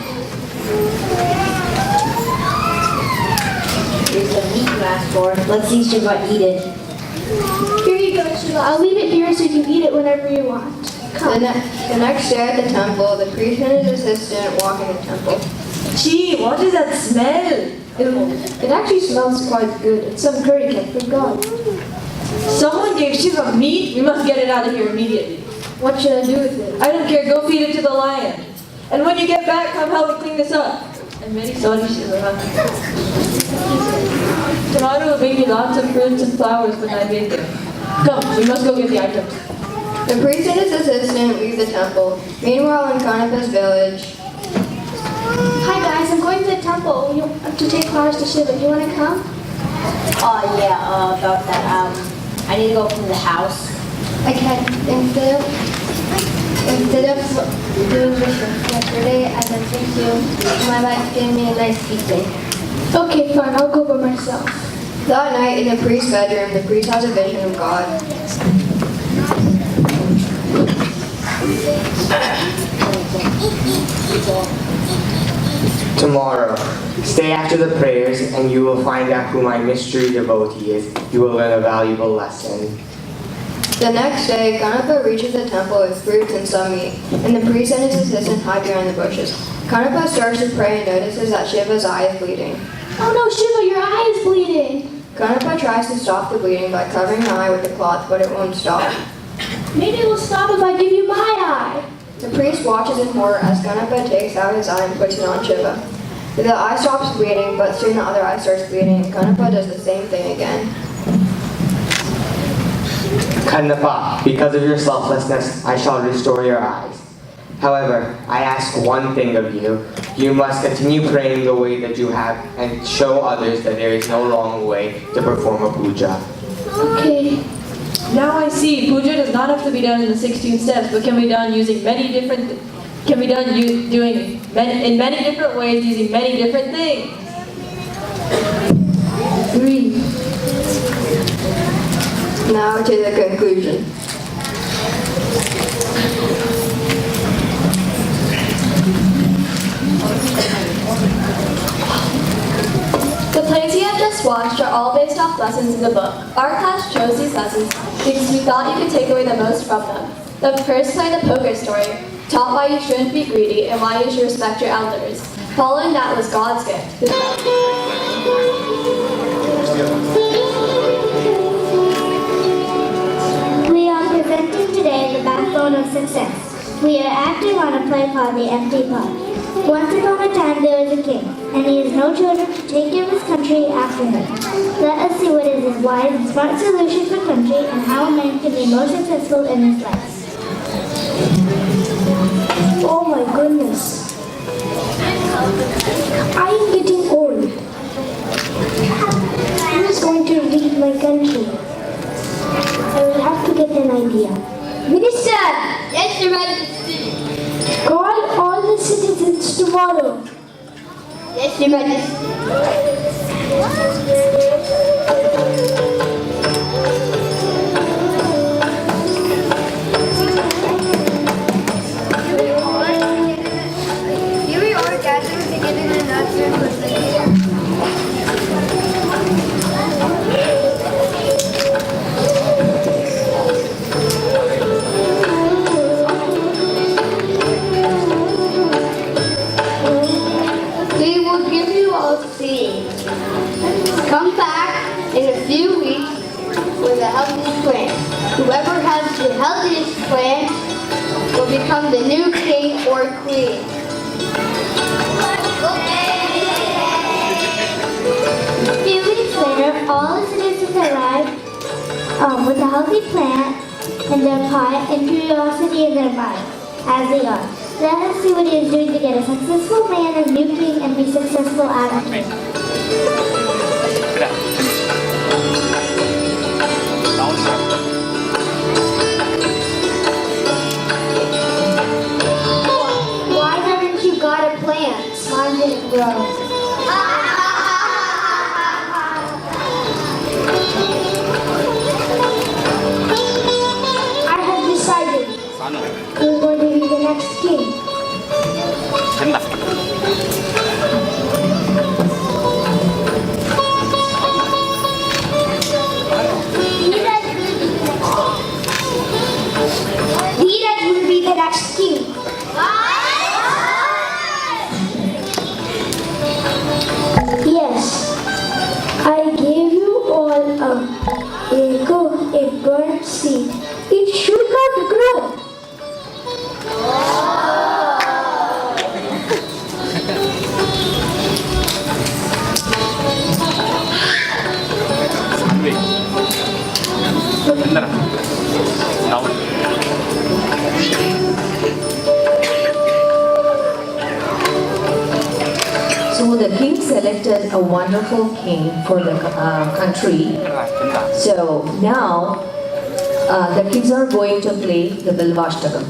Here's the meat you asked for. Let's see Shiva eat it. Here you go, Shiva. I'll leave it here so you can eat it whenever you want. Come. The next day at the temple, the priest and his assistant walk in the temple. Gee, what is that smell? It actually smells quite good. It's some curry cake from God. Someone gave Shiva meat? We must get it out of here immediately. What should I do with it? I don't care, go feed it to the lion. And when you get back, come help me clean this up. I'm very sorry, Shiva. Tomorrow will bring me lots of fruits and flowers when I make them. Come, we must go get the items. The priest and his assistant leave the temple. Meanwhile, in Kanapa's village, Hi guys, I'm going to the temple to take flowers to Shiva. Do you want to come? Oh yeah, about that. I need to go from the house. Okay, instead of doing this yesterday, I can fix you. My wife gave me a nice beating. Okay, fine. I'll go by myself. that night in the priest's bedroom, the priest has a vision of God. Tomorrow, stay after the prayers and you will find out who my mystery devotee is. You will learn a valuable lesson. The next day, Ganapa reaches the temple with fruits and some meat, and the priest and his assistant hide behind the bushes. Ganapa starts to pray and notices that Shiva's eye is bleeding. Oh no, Shiva, your eye is bleeding. Ganapa tries to stop the bleeding by covering the eye with a cloth, but it won't stop. Maybe it will stop if I give you my eye. The priest watches in horror as Ganapa takes out his eye and puts it on Shiva. The eye stops bleeding, but soon the other eye starts bleeding, and Ganapa does the same thing again. Kanapa, because of your selflessness, I shall restore your eyes. However, I ask one thing of you. You must continue praying the way that you have and show others that there is no wrong way to perform a puja. Okay. Now I see, puja does not have to be done in the 16 steps, but can be done using many different, in many different ways using many different things. 3. Now to the conclusion. The plays you have just watched are all based off lessons in the book. Our class chose these lessons because we thought you could take away the most from them. The first play, the poker story, taught why you shouldn't be greedy and why you should respect your elders. Following that was God's gift. We are presenting today the backbone of success. We are acting on a play called The Empty Pot. Once upon a time there was a king, and he has no children to take care of his country after him. Let us see what is his wise and smart solution for country and how a man can be more successful in his life. Oh my goodness. I am getting old. I'm just going to leave my country. I will have to get an idea. Minister! Yes, Your Majesty. Call all the citizens tomorrow. Yes, Your Majesty. Here we are gathered together in a natural We will give you all seeds. Come back in a few weeks with a healthy plant. Whoever has the healthiest plant will become the new king or queen. A few weeks later, all the citizens arrived with a healthy plant in their pot and curiosity in their mind, as they are. Let us see what he is doing to get a successful man as new king and be successful as king. Why haven't you got a plant? Mine didn't grow. I have decided who's going to be the next king. Dheeraj will be the next king. Yes, I gave you all a burnt seed. It should not grow. So the king selected a wonderful king for the country. So now the kids are going to play the Bilvashtakam.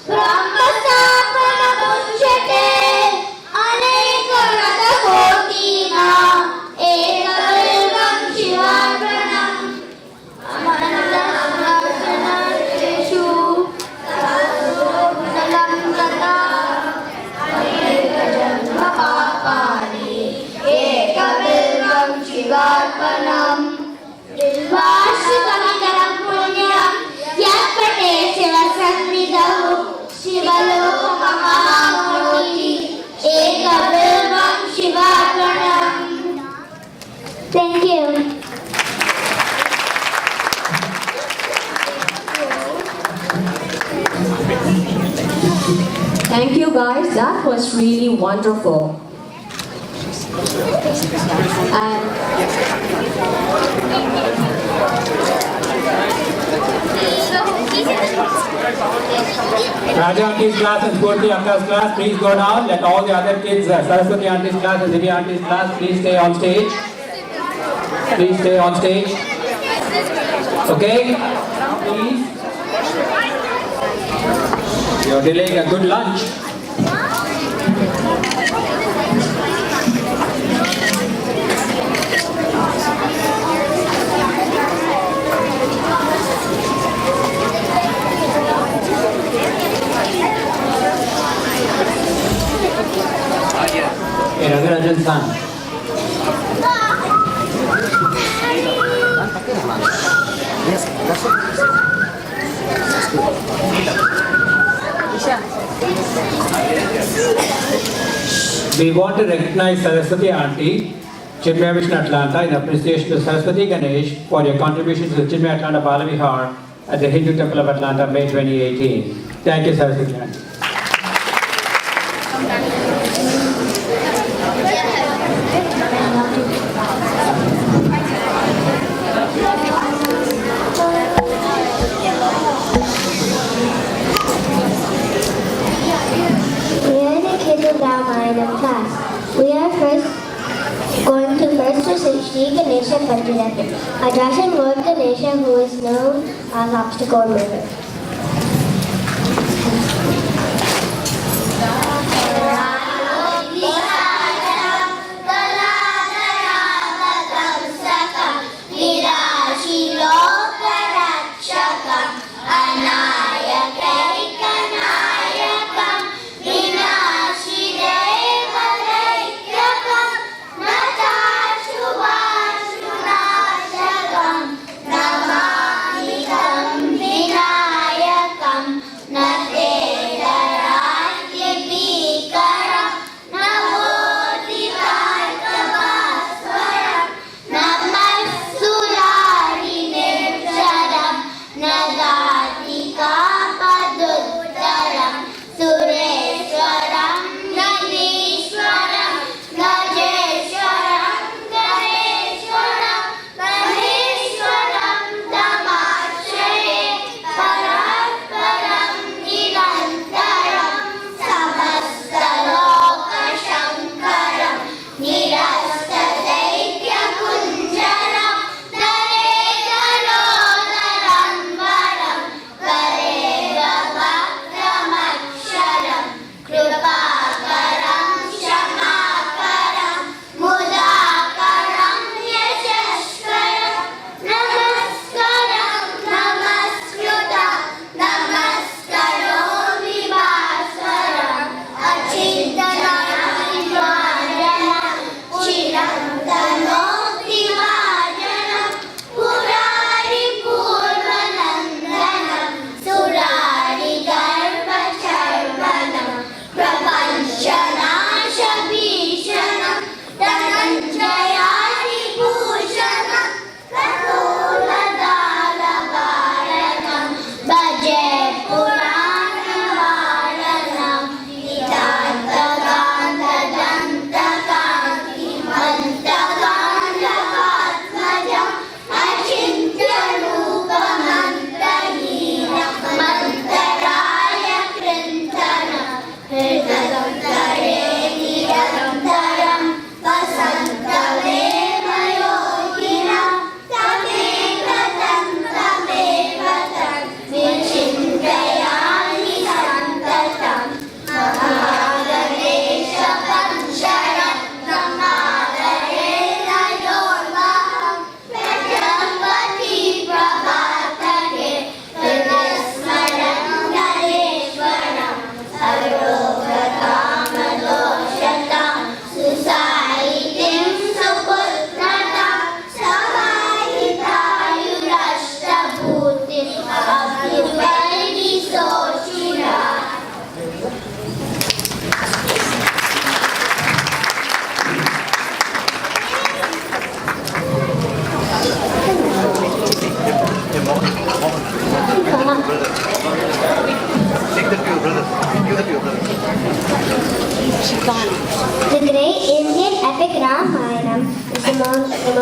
Brahma Sapana Munchana Thank you guys, that was really wonderful. And Raja Auntie's class and Spurti Akka's class, please go down. Let all the other kids, Saraswati Auntie's class and Divya Auntie's class, please stay on stage. Please stay on stage. Okay? Please. You're delaying a good lunch. Hey, Raghuranjan's son. We want to recognize Saraswati Auntie, Chinmaya Mission Atlanta, in appreciation to Saraswati Ganesh for your contribution to the Chinmaya Atlanta Balavihar at the Hindu Temple of Atlanta, May 2018. Thank you, Saraswati Auntie. Class. We are going to recite Shri Ganesha Pancharatra, addressing Lord Ganesha, who is known as obstacle remover. Namami Vinaya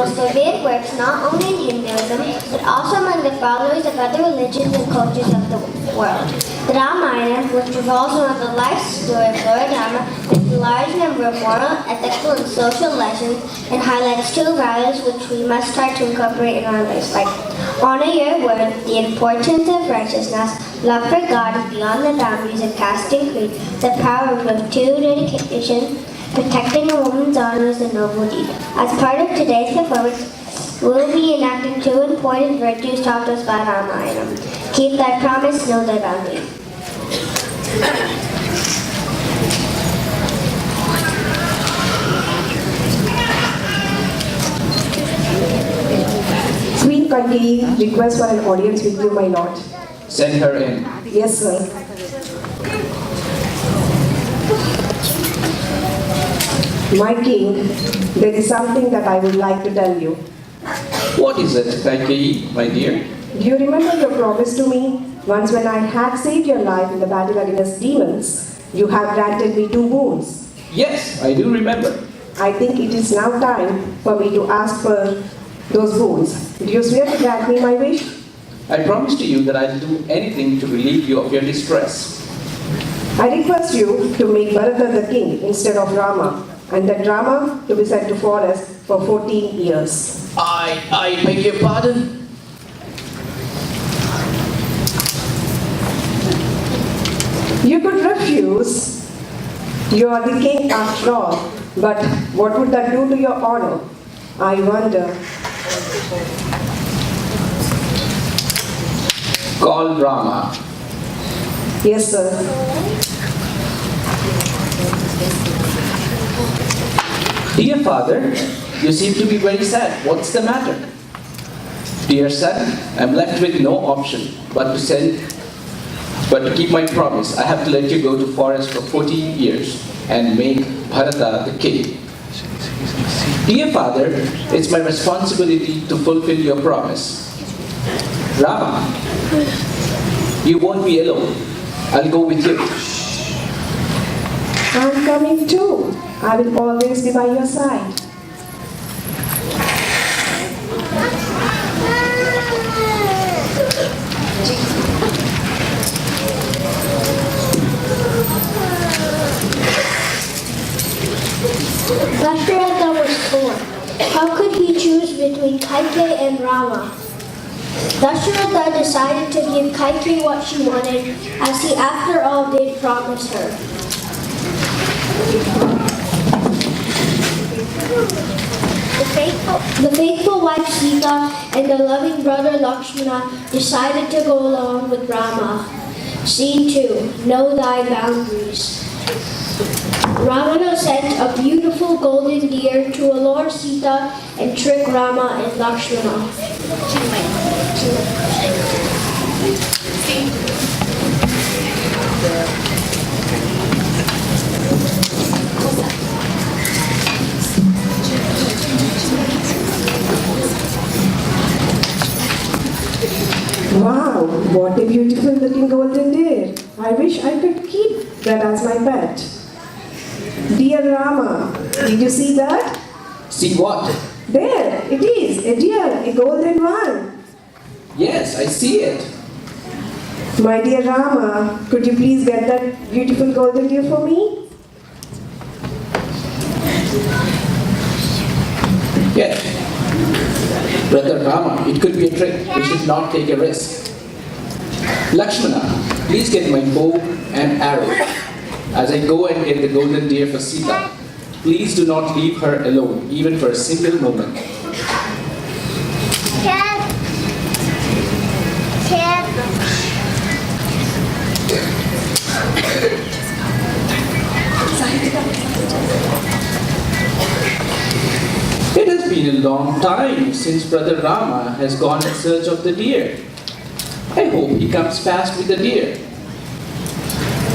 shows severe works not only in Hinduism, but also among the followers of other religions and cultures of the world. The Ramayana, which revolves around the life story of Lord Rama, has a large number of moral, ethical, and social lessons, and highlights two values which we must try to incorporate in our lives, like honor your word, the importance of righteousness, love for God is beyond the boundaries of caste and creed, the power of virtue, dedication, protecting a woman's honor is a noble deed. As part of today's performance, we will be enacting two important virtues taught us by Ramayana. Keep thy promise, know thy boundaries. Queen Kanti requests for an audience with you, my lord. Send her in. Yes, sir. My king, there is something that I would like to tell you. What is it, Kaikeyi, my dear? Do you remember your promise to me? Once when I had saved your life in the battle against demons, you have granted me 2 boons. Yes, I do remember. I think it is now time for me to ask for those boons. Do you swear to grant me my wish? I promise to you that I will do anything to relieve you of your distress. I request you to make Bharata the king instead of Rama, and that Rama to be sent to forest for 14 years. I beg your pardon? You could refuse. You are the king after all, but what would that do to your honor? I wonder. Call Rama. Yes, sir. Dear father, you seem to be very sad. What's the matter? Dear son, I'm left with no option but to keep my promise. I have to let you go to forest for 14 years and make Bharata the king. Dear father, it's my responsibility to fulfill your promise. Rama, you won't be alone. I'll go with you. I'm coming too. I will always be by your side. Dasharatha was torn. How could he choose between Kaikeyi and Rama? Dasharatha decided to give Kaikeyi what she wanted, as he after all did promise her. The faithful wife Sita and the loving brother Lakshmana decided to go along with Rama. Scene 2. Know thy boundaries. Ravana sent a beautiful golden deer to allure Sita and trick Rama and Lakshmana. Wow, what a beautiful looking golden deer. I wish I could keep that as my pet. Dear Rama, did you see that? See what? There, it is, a deer, a golden one. Yes, I see it. My dear Rama, could you please get that beautiful golden deer for me? Yes. Brother Rama, it could be a trick. We should not take a risk. Lakshmana, please get my bow and arrow. As I go and get the golden deer for Sita, please do not leave her alone, even for a single moment. It has been a long time since Brother Rama has gone in search of the deer. I hope he comes fast with the deer.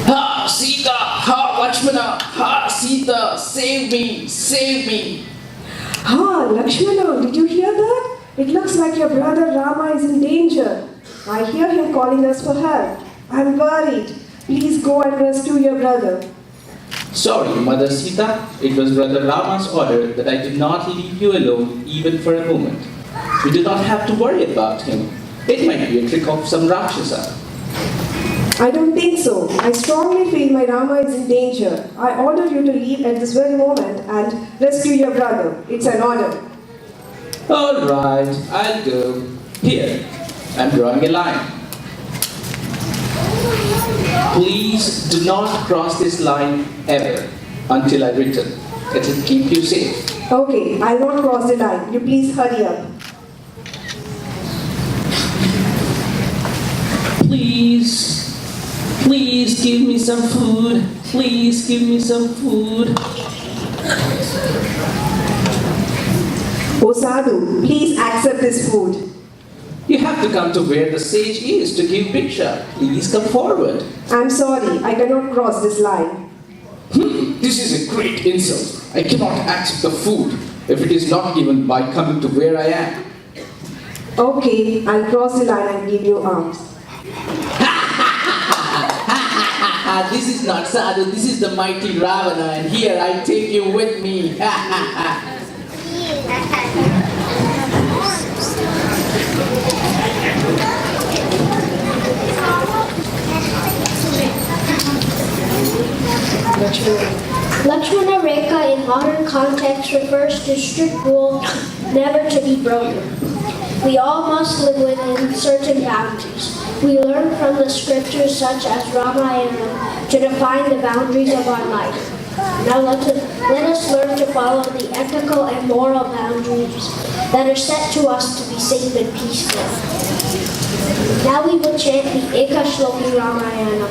Ha, Sita! Ha, Lakshmana! Ha, Sita! Save me! Save me! Ah, Lakshmana, did you hear that? It looks like your brother Rama is in danger. I hear him calling us for help. I'm worried. Please go and rescue your brother. Sorry, Mother Sita, it was Brother Rama's order that I did not leave you alone even for a moment. You do not have to worry about him. It might be a trick of some Rakshasa. I don't think so. I strongly feel my Rama is in danger. I order you to leave at this very moment and rescue your brother. It's an order. All right, I'll go. Here, I'm drawing a line. Please do not cross this line ever until I return. It will keep you safe. Okay, I'll not cross the line. You please hurry up. Please give me some food. Please give me some food. Oh Sadhu, please accept this food. You have to come to where the sage is to give Bhiksha. Please come forward. I'm sorry, I cannot cross this line. This is a great insult. I cannot accept the food if it is not given by coming to where I am. Okay, I'll cross the line and give you alms. This is not Sadhu, this is the mighty Ravana, and here I take you with me. Lakshmana Rekha in modern context refers to strict rule never to be broken. We all must live within certain boundaries. We learn from the scriptures such as Ramayana to define the boundaries of our life. Now let us learn to follow the ethical and moral boundaries that are set to us to be safe and peaceful. Now we will chant the Ekashloki Ramayana,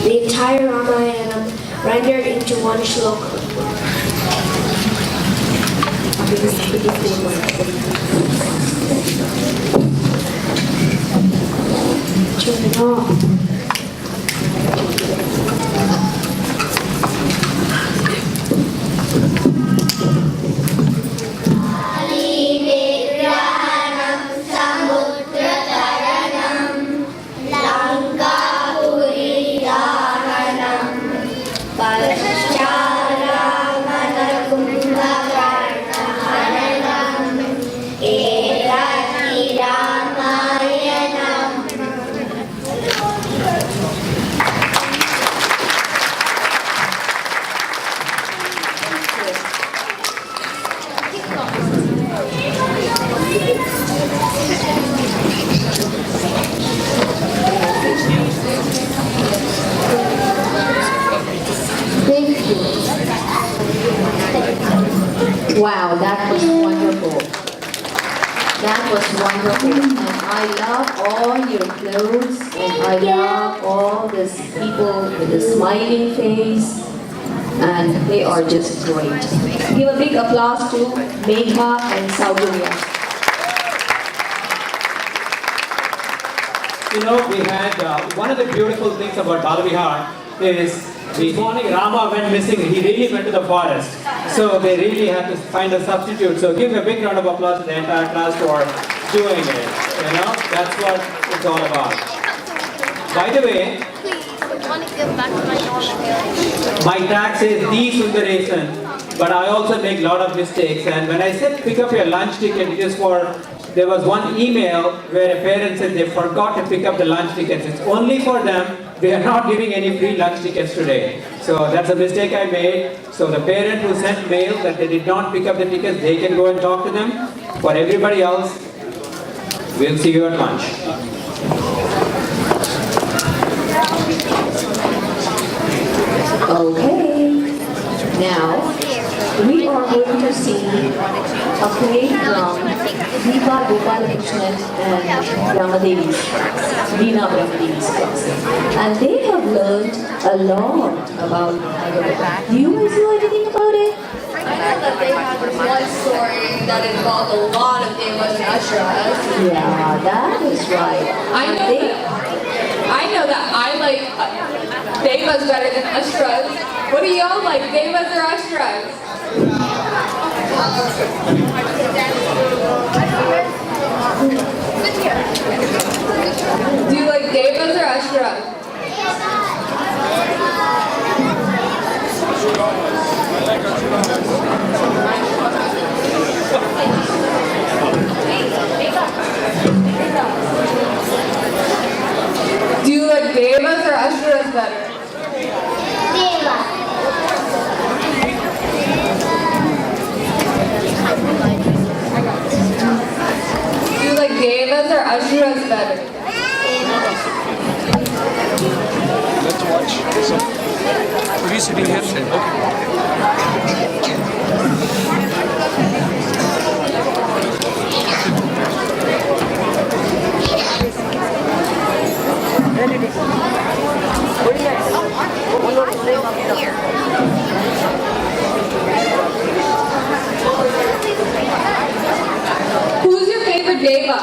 the entire Ramayana rendered into one shloka. Turn it off. Wow, that was wonderful. That was wonderful. And I love all your clothes, and I love all these people with a smiling face, and they are just great. Give a big applause to Megha and Saudurya. You know, we had one of the beautiful things about Balavihar is the morning Rama went missing, he really went to the forest. So they really had to find a substitute. So give a big round of applause to the entire class for doing it. You know, that's what it's all about. By the way, my tag says the Sundaresan, but I also make a lot of mistakes. And when I said pick up your lunch ticket, it is for, there was one email where a parent said they forgot to pick up the lunch tickets. It's only for them. They are not giving any free lunch tickets today. So that's a mistake I made. So the parent who sent mail that they did not pick up the tickets, they can go and talk to them. For everybody else, we'll see you at lunch. Okay, now we are going to see a play from Deepa Gopalakrishnan and Brahmadevi's class, Veena Brahmadevi's class. And they have learned a lot about Bhagavad. Do you guys know anything about it? I know that they had this one story that involved a lot of devas and asuras. Yeah, that is right. I know that I like devas better than asuras. What do y'all like, devas or asuras? Do you like devas or asuras? Do you like Devas or Asuras better? Do you like Devas or Asuras better? Let's watch. Are you sitting here? Who's your favorite Deva?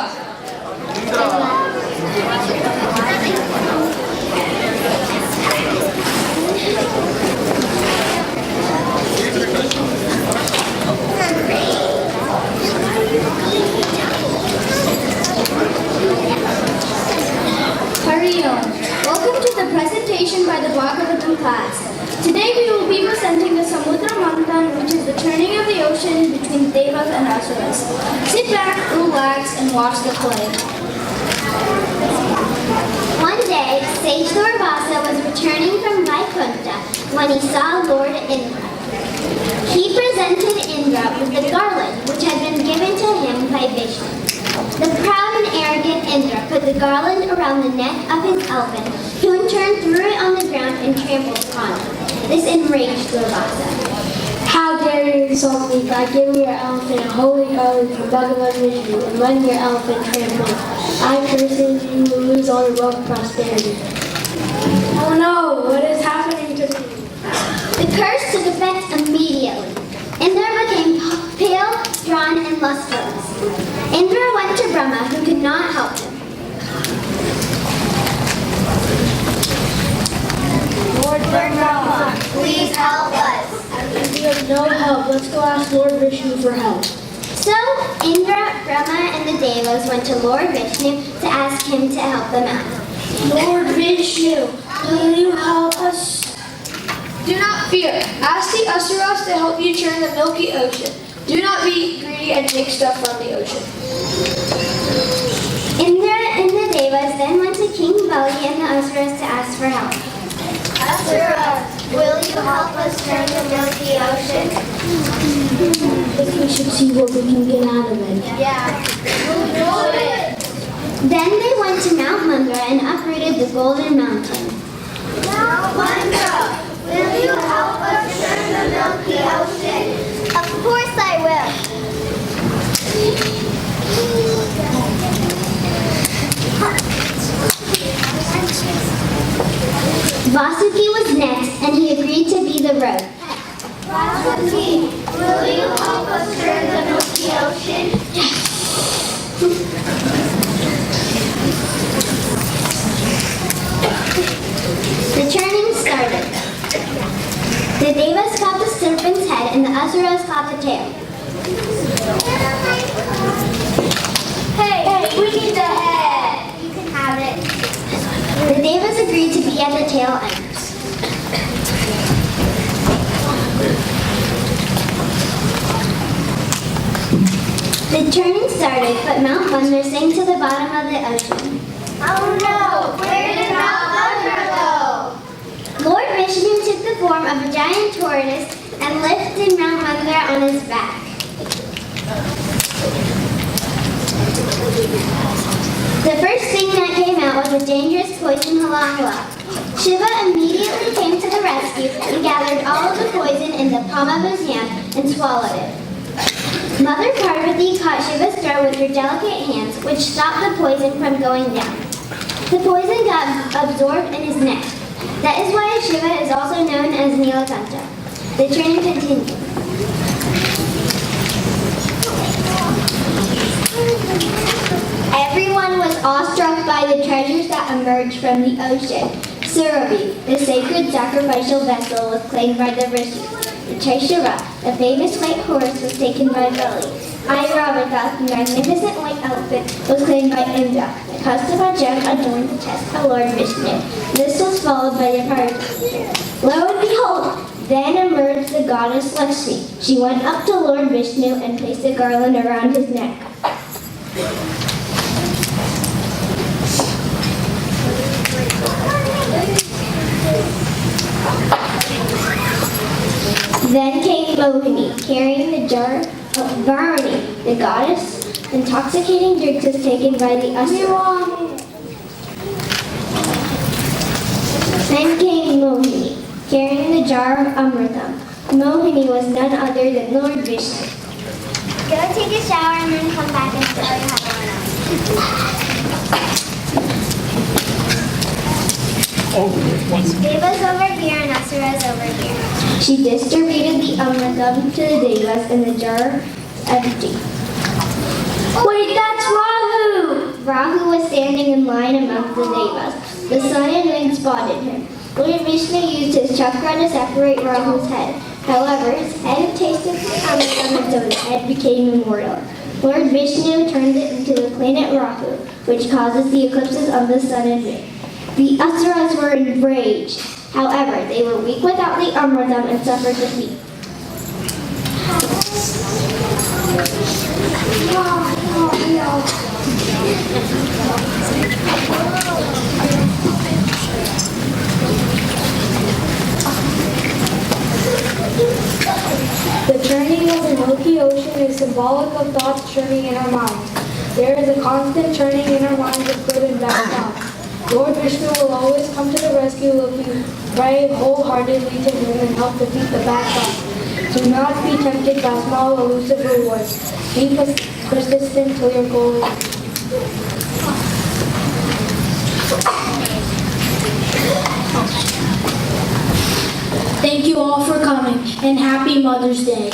Hurry on. Welcome to the presentation by the Balavihar class. Today we will be presenting the Samudra Manthan, which is the turning of the ocean between Devas and Asuras. Sit back, relax, and watch the play. One day, Sage Durvasa was returning from Vaikunta when he saw Lord Indra. He presented Indra with the garland which had been given to him by Vishnu. The proud and arrogant Indra put the garland around the neck of his elephant, who in turn threw it on the ground and trampled upon it. This enraged Durvasa. How dare you insult me by giving your elephant a holy garland from Bhagavan Vishnu and letting your elephant trample? I curse you, you will lose all your wealth and prosperity. Oh no, what is happening to me? The curse took effect immediately. Indra became pale, drawn, and lustreless. Indra went to Brahma, who could not help him. Lord Brahma, please help us. I can be of no help. Let's go ask Lord Vishnu for help. So Indra, Brahma, and the Devas went to Lord Vishnu to ask him to help them out. Lord Vishnu, will you help us? Do not fear. Ask the Asuras to help you churn the milky ocean. Do not be greedy and take stuff from the ocean. Indra and the Devas then went to King Bali and the Asuras to ask for help. Asuras, will you help us turn the milky ocean? I think we should see what we can get out of it. Yeah, we'll do it. Then they went to Mount Mundra and uprooted the Golden Mountain. Mount Mundra, will you help us turn the milky ocean? Of course I will. Vasuki was next, and he agreed to be the road. Vasuki, will you help us turn the milky ocean? The churning started. The Devas caught the serpent's head, and the Asuras caught the tail. Hey, we need the head. You can have it. The Devas agreed to be at the tail end. The churning started, but Mount Mundra sank to the bottom of the ocean. Oh no, where did Mount Mundra go? Lord Vishnu took the form of a giant tortoise and lifted Mount Mundra on his back. The first thing that came out was a dangerous poison halangala. Shiva immediately came to the rescue and gathered all of the poison in the palm of his hand and swallowed it. Mother Parvati caught Shiva's throat with her delicate hands, which stopped the poison from going down. The poison got absorbed in his neck. That is why Shiva is also known as Nilakanta. The journey continued. Everyone was awestruck by the treasures that emerged from the ocean. Surabhi, the sacred sacrificial vessel, was claimed by the Rishis. The Chaishara, the famous white horse, was taken by Bali. Airavata, the magnificent white elephant, was claimed by Indra. The Kastava gem adorned the chest of Lord Vishnu. This was followed by the Parvati. Lo and behold, then goddess Lakshmi. She went up to Lord Vishnu and placed a garland around his neck. Then came Mohini, carrying the jar of Varuni, the goddess. Intoxicating drinks was taken by the Asura. Then came Mohini, carrying the jar of Amritam. Mohini was none other than Lord Vishnu. Go take a shower and then come back and show you how to run out. Deva's over here and Asura's over here. She distributed the Amritam to the Devas and the jar empty. Wait, that's Rahu! Rahu was standing in line among the Devas. The sun and wind spotted him. Lord Vishnu used his chakra to separate Rahu's head. However, his head tasted Amritam and so his head became immortal. Lord Vishnu turned it into the planet Rahu, which causes the eclipses of the sun and moon. The Asuras were enraged. However, they were weak without the Amritam and suffered defeat. The churning of the Milky Ocean is symbolic of thoughts churning in our minds. There is a constant churning in our minds of good and bad thoughts. Lord Vishnu will always come to the rescue if you pray wholeheartedly to him and help defeat the bad thoughts. Do not be tempted by small elusive rewards. Be persistent till your goal is reached. Thank you all for coming, and happy Mother's Day.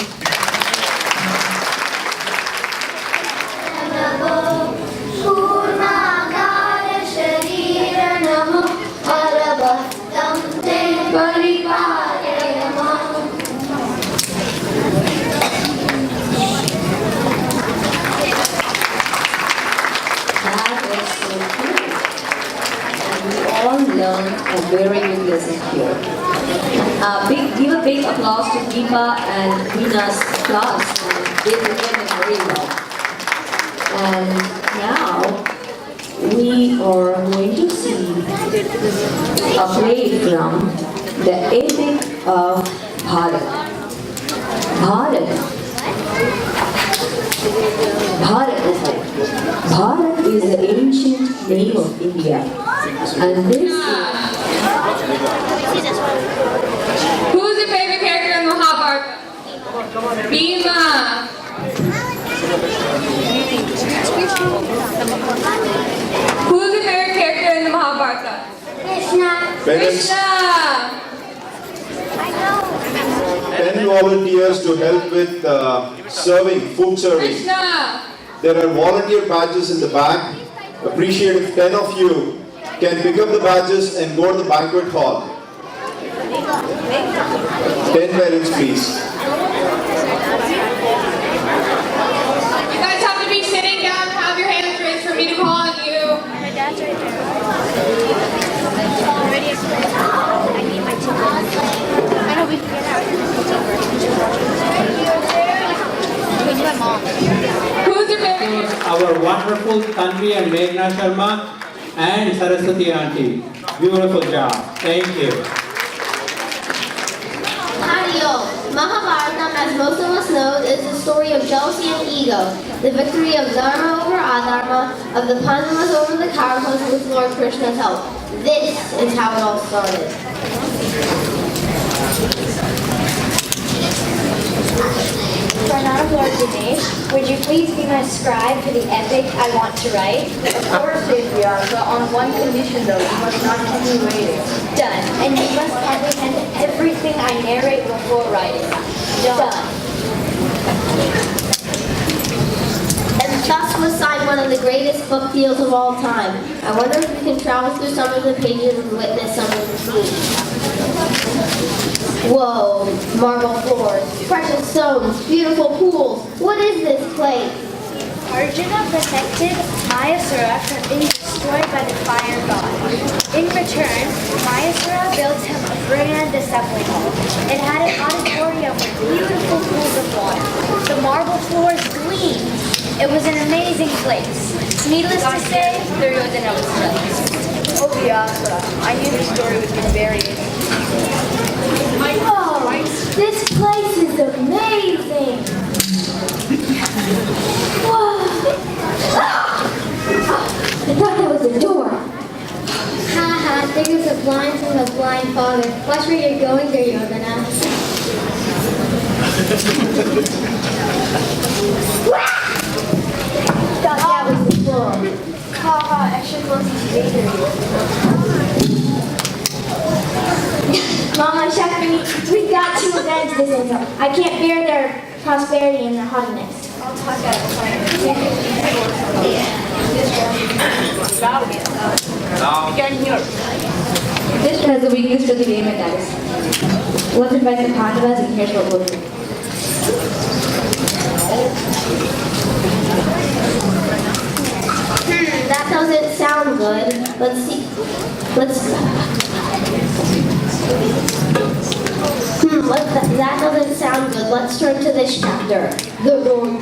Learned a very good lesson here. Give a big applause to Deepa and Reena's class. They did it very well. And now we are going to see a play from the epic of Bharat. Bharat is the ancient name of India. And this Who's your favorite character in Mahabharata? Bhima. Who's your favorite character in the Mahabharata? Krishna. Krishna. 10 volunteers to help with food serving. Krishna. There are volunteer badges in the back. Appreciate if 10 of you can pick up the badges and go to the banquet hall. 10 parents, please. You guys have to be sitting down, have your hands raised for me to call on you. My dad's right there. I need my ticket. I know we can get out. Who's my mom? Who's your favorite? Our wonderful Tanvi and Meghna Sharma and Saraswati Auntie. Beautiful job. Thank you. Hariyo. Mahabharata, as most of us know, is the story of jealousy and ego, the victory of Dharma over Adharma, of the Pandavas over the Kauravas with Lord Krishna's help. This is how it all started. Pranam Lord Dinesh, would you please be my scribe for the epic I want to write? Of course, Devyaka, on one condition though, you must not keep me waiting. Done. And you must comprehend everything I narrate before writing. Done. And thus was signed one of the greatest book deals of all time. I wonder if we can travel through some of the pages and witness some of the scenes. Whoa, marble floors, precious stones, beautiful pools. What is this place? Arjuna protected Mayasura from being destroyed by the fire god. In return, Mayasura built him a grand assembly hall. It had an auditorium with beautiful pools of water. The marble floors gleamed. It was an amazing place. Needless to say, Duryodhana was jealous. Oh, Vyasa, I knew the story would be very interesting. Whoa, this place is amazing. Whoa. I thought that was a door. Haha, think it's a blind from a blind father. Watch where you're going, Duryodhana. Thought that was the floor. Haha, extra close to danger. Mama, Shakti, we got to avenge this insult. I can't bear their prosperity and their haughtiness. I'll talk out of fire. This has a weakness to the game at dice. Let's invite the Pandavas and here's what we'll do. That doesn't sound good. Let's see. That doesn't sound good. Let's turn to this chapter. The wrong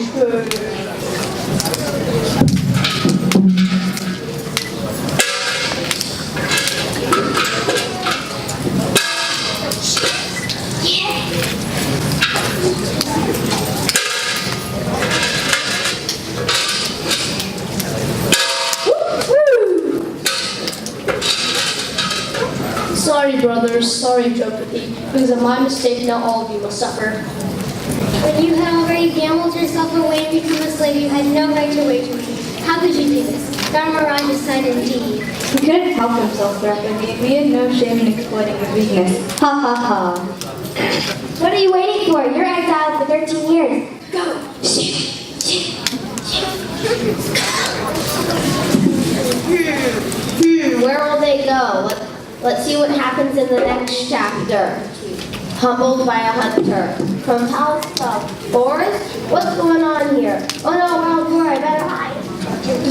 Sorry, brothers. Sorry, Draupadi. It was my mistake. Now all of you will suffer. When you had already gambled yourself away and become a slave, you had no right to wage me. How could you do this? Dharmaraja's son indeed. He couldn't help himself, Draupadi. We had no shame in exploiting his weakness. Ha ha ha. What are you waiting for? You're exiled for 13 years. Go. Where will they go? Let's see what happens in the next chapter. Humbled by a hunter. From palace to forest? What's going on here? Oh no, wild boar, I better hide.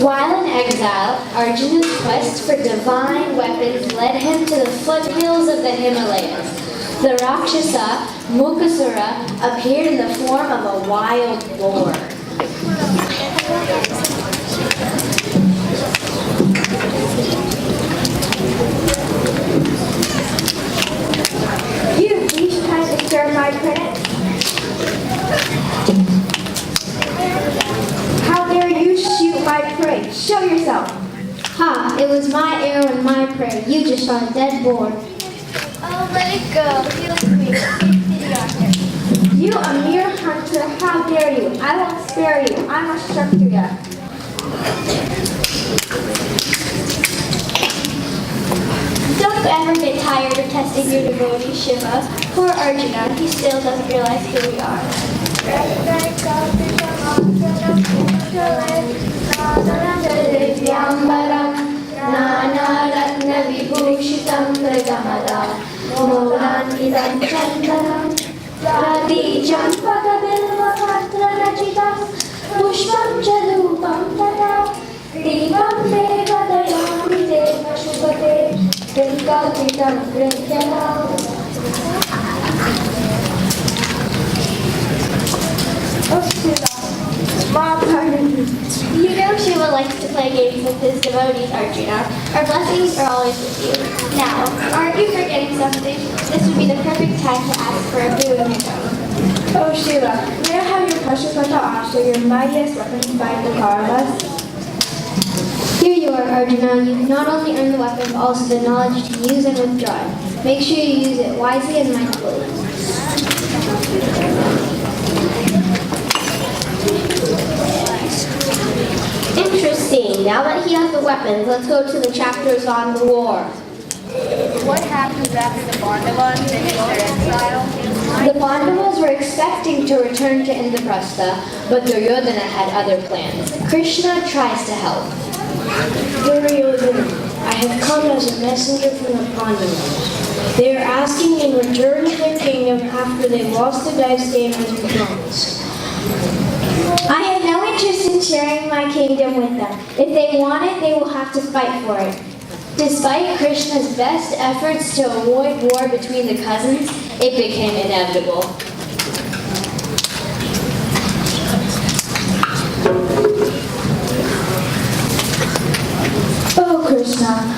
While in exile, Arjuna's quest for divine weapons led him to the foothills of the Himalayas. The Rakshasa, Mukasura, appeared in the form of a wild boar. You, please try to disturb my prince. How dare you shoot my prey? Show yourself. Ha, it was my arrow and my prey. You just shot a dead boar. Oh, let it go. Feel free. You, a mere hunter, how dare you? I won't spare you. I must Kshatriya. Don't ever get tired of testing your devotee, Shiva. Poor Arjuna, he still doesn't realize who we are. Pushpam chalupam tara Devam devadayami deva shubhate Vilkalpitam vrityana. You know Shiva likes to play games with his devotees, Arjuna. Our blessings are always with you. Now, aren't you forgetting something? This would be the perfect time to ask for a boon of your own. Oh Shiva, may I have your precious Astra, your mightiest weapon to fight the Kauravas? Here you are, Arjuna. You can not only earn the weapon, but also the knowledge to use and withdraw it. Make sure you use it wisely and mindfully. Interesting. Now that he has the weapons, let's go to the chapters on the war. What happens after the Pandavas finish their exile? The Pandavas were expecting to return to Indraprastha, but Duryodhana had other plans. Krishna tries to help. Duryodhana, I have come as a messenger from the Pandavas. They are asking in return of their kingdom after they lost the dice game as we promised. I have no interest in in sharing my kingdom with them. If they want it, they will have to fight for it. Despite Krishna's best efforts to avoid war between the cousins, it became inevitable. Oh, Krishna.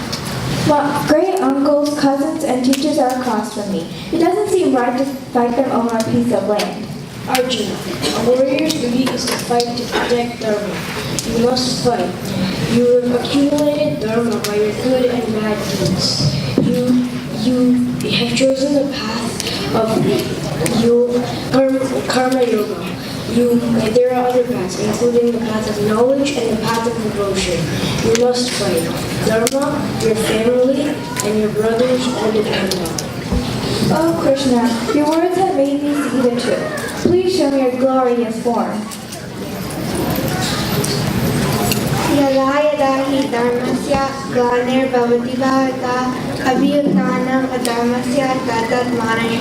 My great uncles, cousins, and teachers are across from me. It doesn't seem right to fight them over a piece of land. Arjuna, a warrior's duty is to fight to protect Dharma. You must fight. You have accumulated Dharma by your good and bad deeds. You have chosen the path of karma yoga. There are other paths, including the path of knowledge and the path of devotion. You must fight. Dharma, your family, and your brothers all depend on it. Oh, Krishna, your words have made me see the truth. Please show me your glorious form. यदा यदा हि धर्मस्य ग्लानिर्भवति भारत अभ्युत्थानम् अधर्मस्य तदात्मानः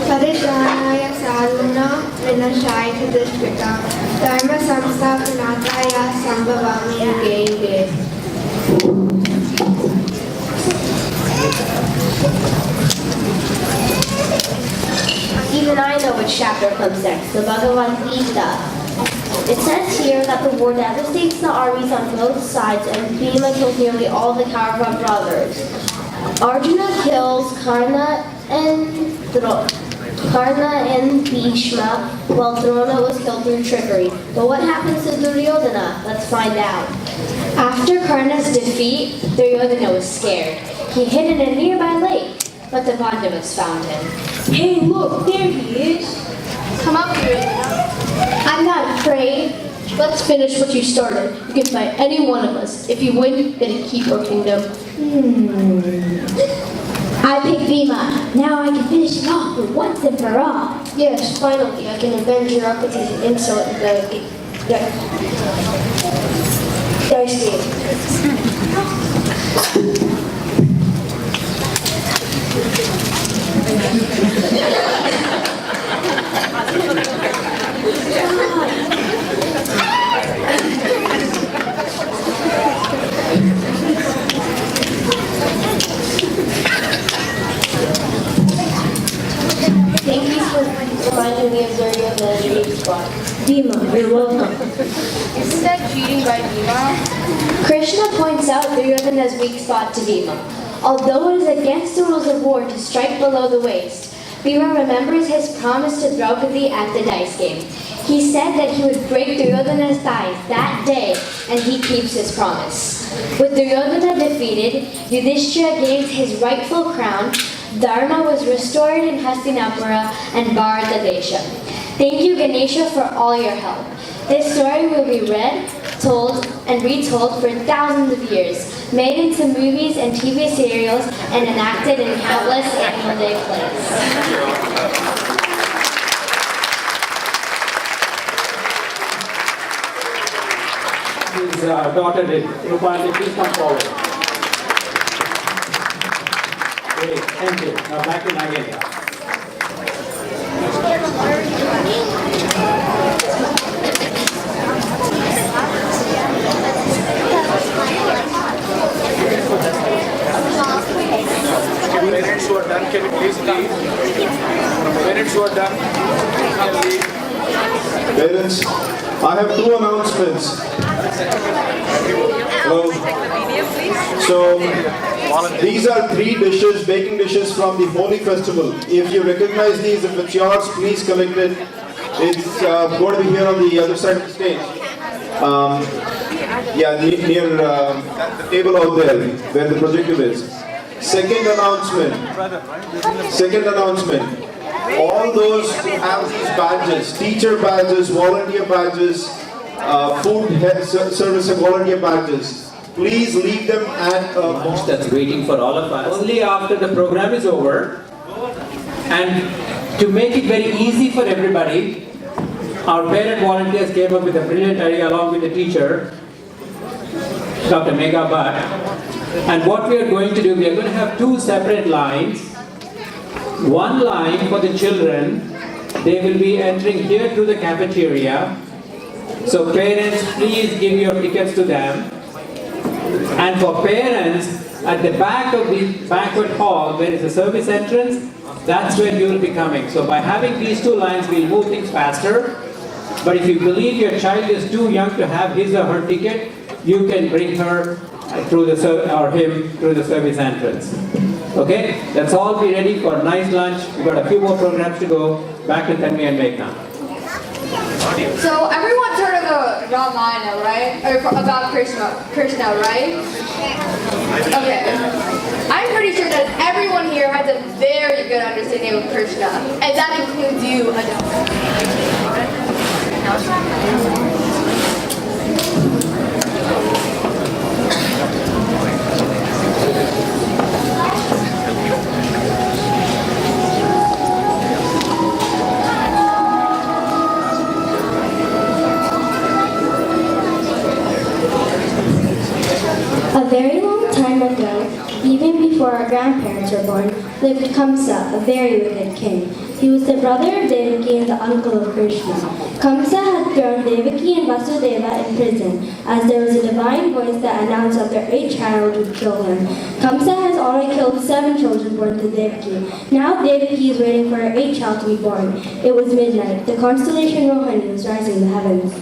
परित्राणाय साधूनां विनाशाय च दुष्कृतां धर्मसंस्थापनार्थाय सम्भवामि युगे युगे. Even I know which chapter comes next, the Bhagavad Gita. It says here that the war devastates the armies on both sides and Bhima kills nearly all the Kaurava brothers. Arjuna kills Karna and Bhishma while Drona was killed through trickery. But what happens to Duryodhana? Let's find out. After Karna's defeat, Duryodhana was scared. He hid in a nearby lake, but the Pandavas found him. Hey, look, there he is. Come up here. I'm not afraid. Let's finish what you started. You can fight any one of us. If you win, then you keep your kingdom. I pick Bhima. Now I can finish him off for once and for all. Yes, finally, I can avenge your and insult and Thank you for reminding me of Duryodhana's weak spot. Bhima, you're welcome. Isn't that cheating by Bhima? Krishna points out Duryodhana's weak spot to Bhima. Although it is against the rules of war to strike below the waist, Bhima remembers his promise to Draupadi at the dice game. He said that he would break Duryodhana's thighs that day, and he keeps his promise. With Duryodhana defeated, Yudhishthira gains his rightful crown, Dharma was restored in Hastinapura and Bharatadesha. Thank you, Ganesha, for all your help. This story will be read, told, and retold for thousands of years, made into movies and TV serials, and enacted in countless annual day plays. His daughter, Rupali, please come forward. Great, thank you. Now back to Nagendra. Parents who are done, can you please leave? Parents who are done, can leave. Parents, I have two announcements. So, these are 3 dishes, baking dishes from the Holy Festival. If you recognize these, if it's yours, please collect it. It's going to be here on the other side of the stage. Near the table out there, where the projector is. Second announcement. All those who have these badges, teacher badges, volunteer badges, food service and volunteer badges, please leave them at a box that's waiting for all of us. Only after the program is over, and to make it very easy for everybody, our parent volunteers came up with a brilliant idea along with the teacher, Dr. Megha Bhatt. And what we are going to do, we are going to have 2 separate lines. One line for the children, they will be entering here through the cafeteria. So parents, please give your tickets to them. And for parents, at the back of the banquet hall, where is the service entrance, that's where you will be coming. So by having these two lines, we'll move things faster. But if you believe your child is too young to have his or her ticket, you can bring her through the or him through the service entrance. Okay? Let's all be ready for a nice lunch. We've got a few more programs to go. Back to Tanvi and Meghna. So everyone's heard of the Ramayana, right? Or about Krishna, right? Okay. I'm pretty sure that everyone here has a very good understanding of Krishna, and that includes you, adults. A very long time ago, even before our grandparents were born, lived Kamsa, a very wicked king. He was the brother of Devaki and the uncle of Krishna. Kamsa had thrown Devaki and Vasudeva in prison, as there was a divine voice that announced that their 8th child would kill him. Kamsa has already killed 7 children born to Devaki. Now Devaki is waiting for her 8th child to be born. It was midnight. The constellation Rohini was rising in the heavens.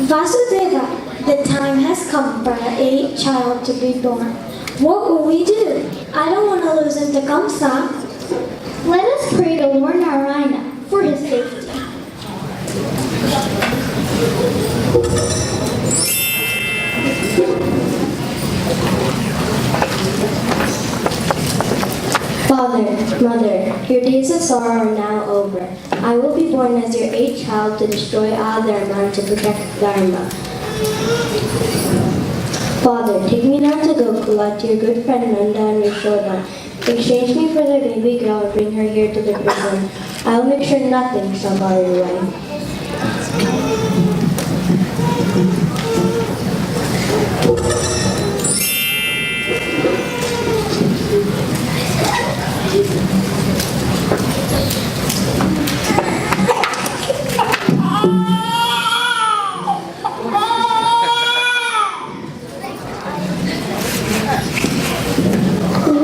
Vasudeva, the time has come for our 8th child to be born. What will we do? I don't want to lose him to Kamsa. Let us pray to Lord Narayana for his safety. Father, Mother, your days of sorrow are now over. I will be born as your 8th child to destroy Adharma and to protect Dharma. Father, take me now to Gokula to your good friend Nanda and Yashoda. Exchange me for the baby girl and bring her here to the prison. I will make sure nothing shall bar your way.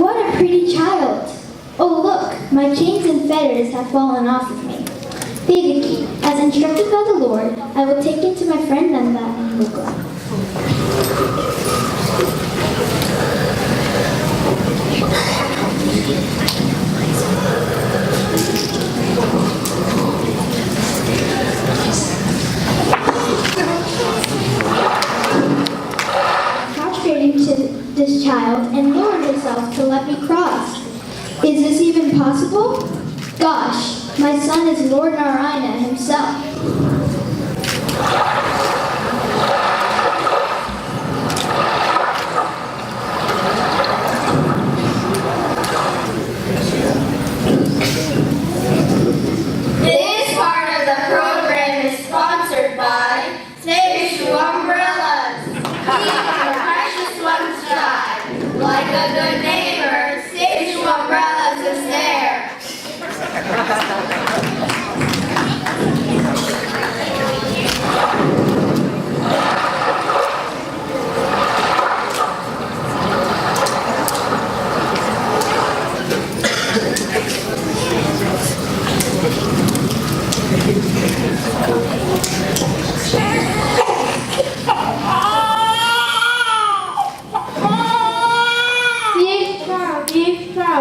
What a pretty child. Oh look, my chains and fetters have fallen off of me. Devaki, as instructed by the Lord, I will take him to my friend Nanda in Gokula. Prostrating to this child and lowered herself to let me cross. Is this even possible? Gosh, my son is Lord Narayana himself. This part of the program is sponsored by Save Umbrellas. Keep your precious ones dry. Like a good neighbor, Save Umbrellas is there.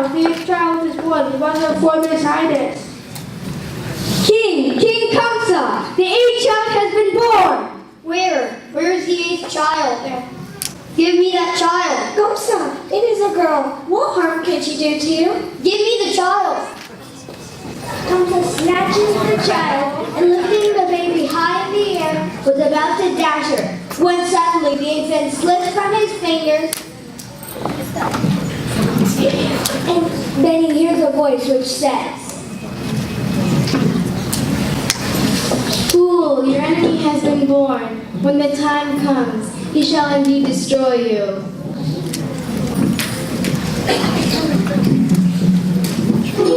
The eighth child is born. The mother of 4 minutes highness. King Kamsa, the 8th child has been born. Where is the 8th child? Give me that child. Kamsa, it is a girl. What harm can she do to you? Give me the child. Kamsa snatches the child and lifting the baby high in the air was about to dash her, when suddenly the infant slipped from his fingers. And then he hears a voice which says, Fool, your enemy has been born. When the time comes, he shall indeed destroy you. He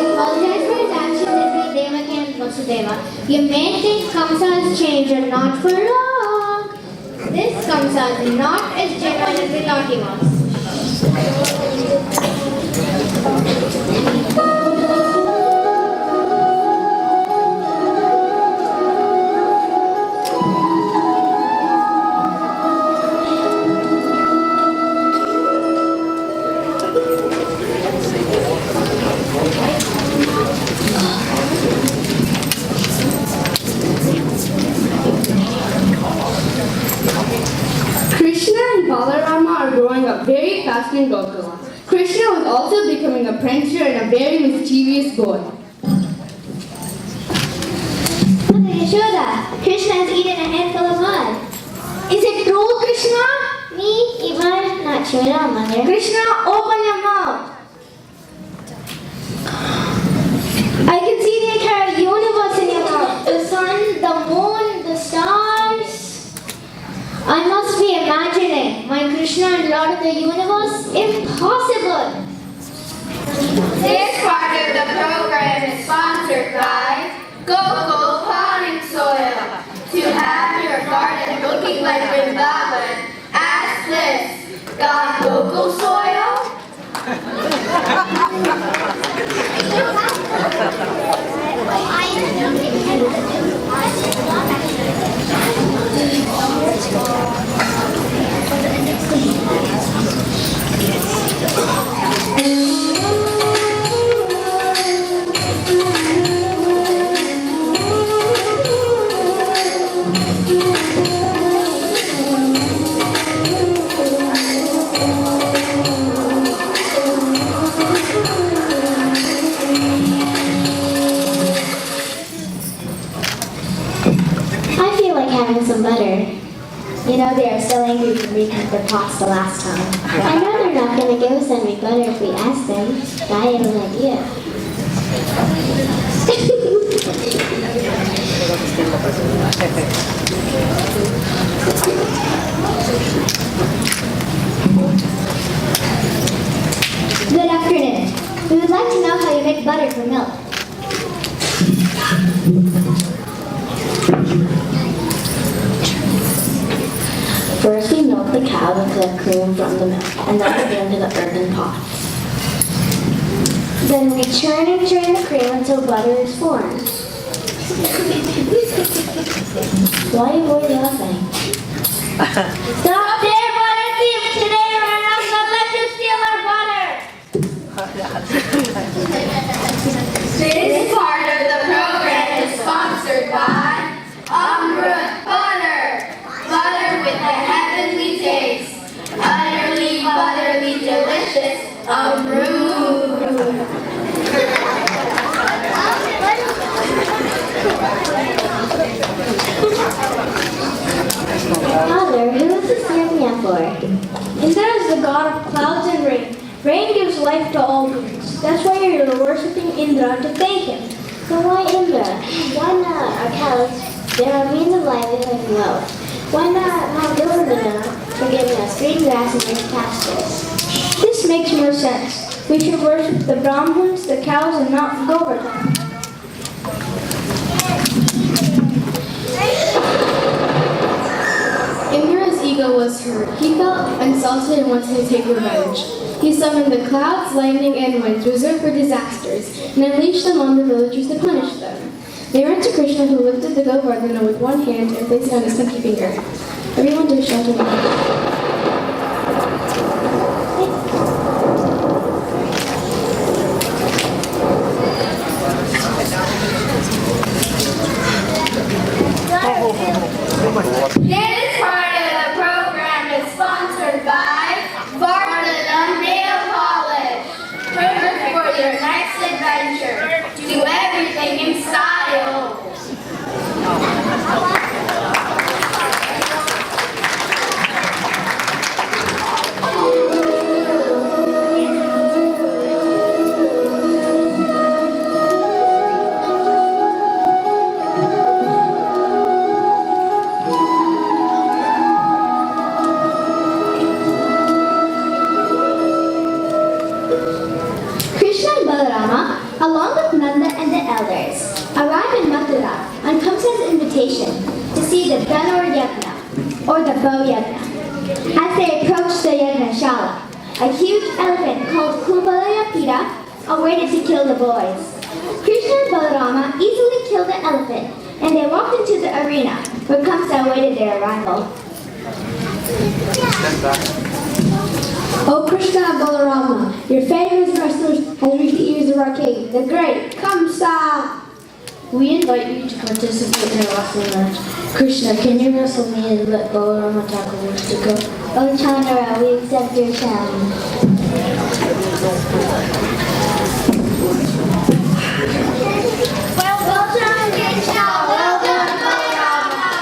apologized for his actions and made Devaki and Vasudeva You may think Kamsa's change and not for long. This Kamsa is not as genuine as the naughty ones. Krishna and Balarama are growing up very fast in Gokula. Krishna was also becoming a prankster and a very mischievous boy. Mother Yashoda, Krishna has eaten a handful of mud. Is it true, Krishna? Me? Even not true at all, Mother. Krishna, open your mouth. I can see the entire universe in your mouth. The sun, the moon, the stars. I must be imagining my Krishna and Lord of the universe? Impossible! This part of the program is sponsored by Gokul Potting Soil. To have your garden looking like Vrindavan, ask this. Got Gokul soil? I feel like having some butter. You know they are so angry for recut their pots the last time. I know they're not going to give us any butter if we ask them. I have an idea. Good afternoon. We would like to know how you make butter from milk. First, we milk the cow and collect cream from the milk, and then put it into the earthen pot. Then we churn and churn the cream until butter is formed. Why are you laughing? Stop there, butter thief! Today we're not going to let you steal our butter! This part of the program is sponsored by Amrut Butter. Butter with a heavenly taste. Utterly butterly delicious. Amrut. Father, who is this yam for? Indra is the god of clouds and rain. Rain gives life to all beings. That's why you're worshipping Indra to thank him. So why Indra? Why not our cows? They're our means of livelihood and wealth. Why not Mount Govardhana for giving us green grass and rich pastures? This makes more sense. We should worship the Brahmins, the cows, and not Govardhana. Indra's ego was hurt. He felt insulted and wanted to take revenge. He summoned the clouds, lightning, and winds reserved for disasters, and unleashed them on the villagers to punish them. They ran to Krishna, who lifted the Govardhana with one hand and placed it on his pinky finger. Everyone did shelter me. This part of the program is sponsored by Vardhanam Nail Polish. Perfect for your next adventure. Do everything in style. Krishna and Balarama, along with Nanda and the elders, arrive in Mathura on Kamsa's invitation to see the Banor Yagna, or the Bow Yagna. As they approached the Yagna Shala, a huge elephant called Kumbhalayapita awaited to kill the boys. Krishna and Balarama easily killed the elephant, and they walked into the arena, where Kamsa awaited their arrival. O Krishna and Balarama, your famous wrestlers has reached the ears of our king, the great Kamsa. We invite you to participate in a wrestling match. Krishna, can you wrestle me and let Balarama tackle Rustika? O Chandra, we accept your challenge. Well done, Krishna. Well done, Balarama.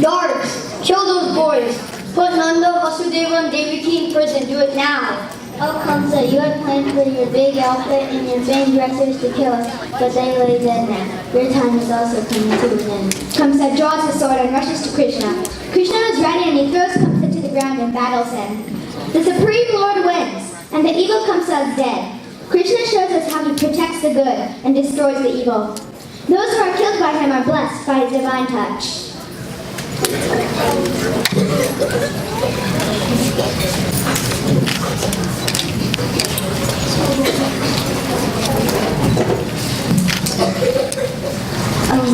Guards, kill those boys. Put Nanda, Vasudeva, and Devaki in prison. Do it now. Oh, Kamsa, you had planned for your big outfit and your famed wrestlers to kill us, but they lay dead now. Your time is also coming to an end. Kamsa draws his sword and rushes to Krishna. Krishna is ready and he throws Kamsa to the ground and battles him. The Supreme Lord wins, and the evil Kamsa is dead. Krishna shows us how he protects the good and destroys the evil. Those who are killed by him are blessed by his divine touch.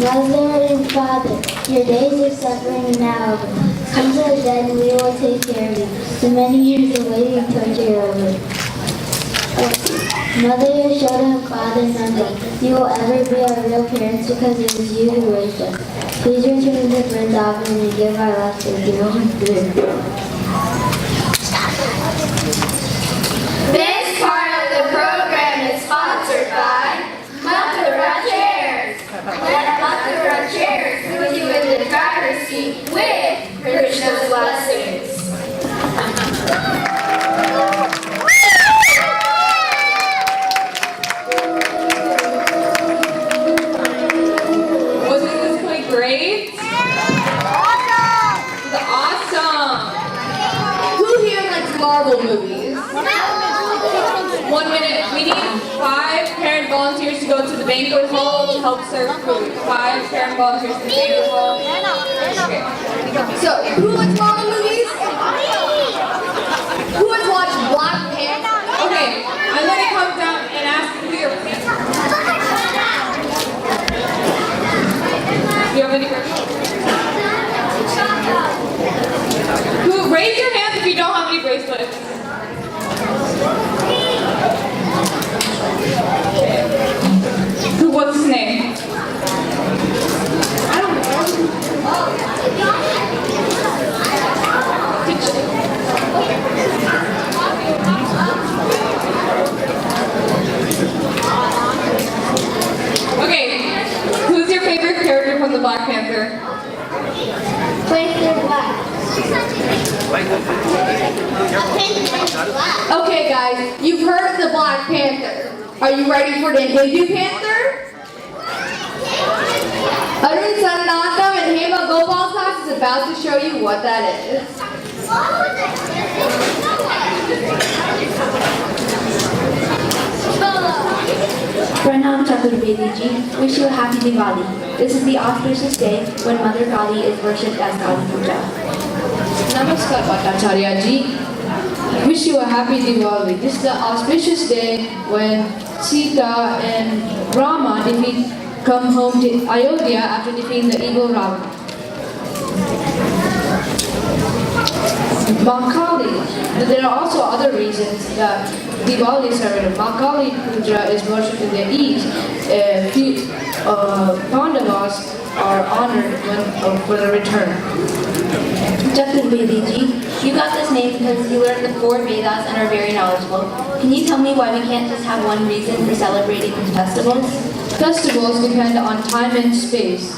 Mother and Father, your days of suffering are now over. Come to the dead and we will take care of you. The many years of waiting torture are over. Mother Yashoda and Father Nanda, you will ever be our real parents because it was you who raised us. Please return to Vrindavan and give our last to devotion food. This part of the program is sponsored by Mathura Chairs. Let Mathura Chairs put you in the driver's seat with Krishna's blessings. Wasn't this play great? Awesome! Who here likes Marvel movies? 1 minute. We need 5 parent volunteers to go to the banquet hall to help serve food. 5 parent volunteers to the banquet hall. Okay. So, who likes Marvel movies? Who has watched Black Panther? Okay, I'm going to come down and ask who your Do you have any questions? Who, raise your hand if you don't have any bracelets. Who, what's his name? I don't Okay, who's your favorite character from the Black Panther? Panther Black. Okay guys, you've heard of the Black Panther. Are you ready for the Hindu Panther? Arun Saranandam and Hema Gopal's class is about to show you what that is. Pranam Chaturvedi ji, wish you a happy Diwali. This is the auspicious day when Mother Kali is worshipped as Kali Puja. Namaskar Bhattacharya ji. Wish you a happy Diwali. This is the auspicious day when Sita and Rama come home to Ayodhya after defeating the evil Ravana. Makali. There are also other reasons that Diwali is celebrated. Makali Puja is worshipped in the east. Pandavas are honored for the return. Chaturvedi ji, you got this name because you learned the 4 Vedas and are very knowledgeable. Can you tell me why we can't just have one reason for celebrating these festivals? Festivals depend on time and space.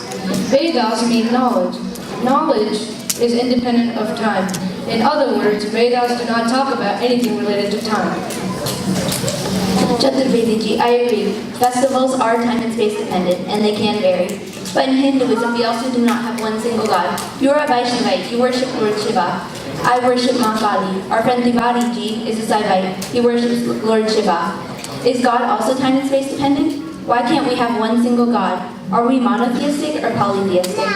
Vedas mean knowledge. Knowledge is independent of time. In other words, Vedas do not talk about anything related to time. Chaturvedi ji, I agree. Festivals are time and space dependent, and they can vary. But in Hinduism, we also do not have one single god. You are a Vaishnavite. You worship Lord Shiva. I worship Ma Kali. Our friend Tiwari ji is a Saivite. He worships Lord Shiva. Is God also time and space dependent? Why can't we have one single God? Are we monotheistic or polytheistic?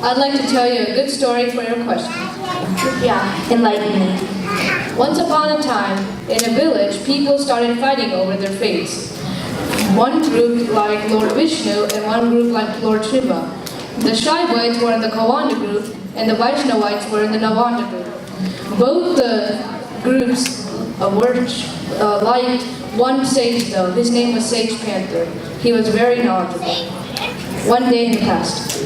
I'd like to tell you a good story for your question. Yeah, enlighten me. Once upon a time, in a village, people started fighting over their faiths. One group liked Lord Vishnu and one group liked Lord Shiva. The Shaivites were in the Kawanda group and the Vaishnavites were in the Navanda group. Both the groups liked one sage though. His name was Sage Panther. He was very knowledgeable. One day he passed.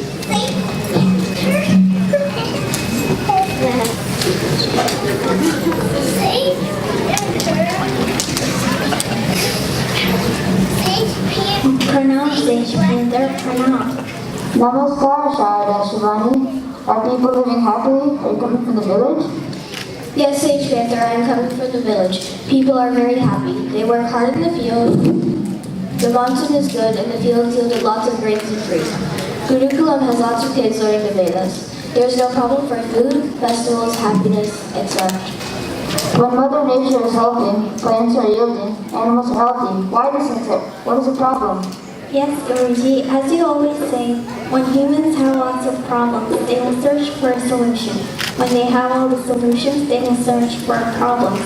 Pranam, Sage Panther, Pranam. Namaskar, Sharada Shivani. Are people living happily? Are you coming from the village? Yes, Sage Panther, I am coming from the village. People are very happy. They work hard in the field. The monsoon is good and the fields yielded lots of grains and fruit. Gurukulam has lots of kids learning the Vedas. There is no problem for food, festivals, happiness, etc. When Mother Nature is helping, plants are yielding, animals are healthy. Why doesn't it? What is the problem? Yes, Guruji, as you always say, when humans have lots of problems, they will search for a solution. When they have all the solutions, they will search for problems.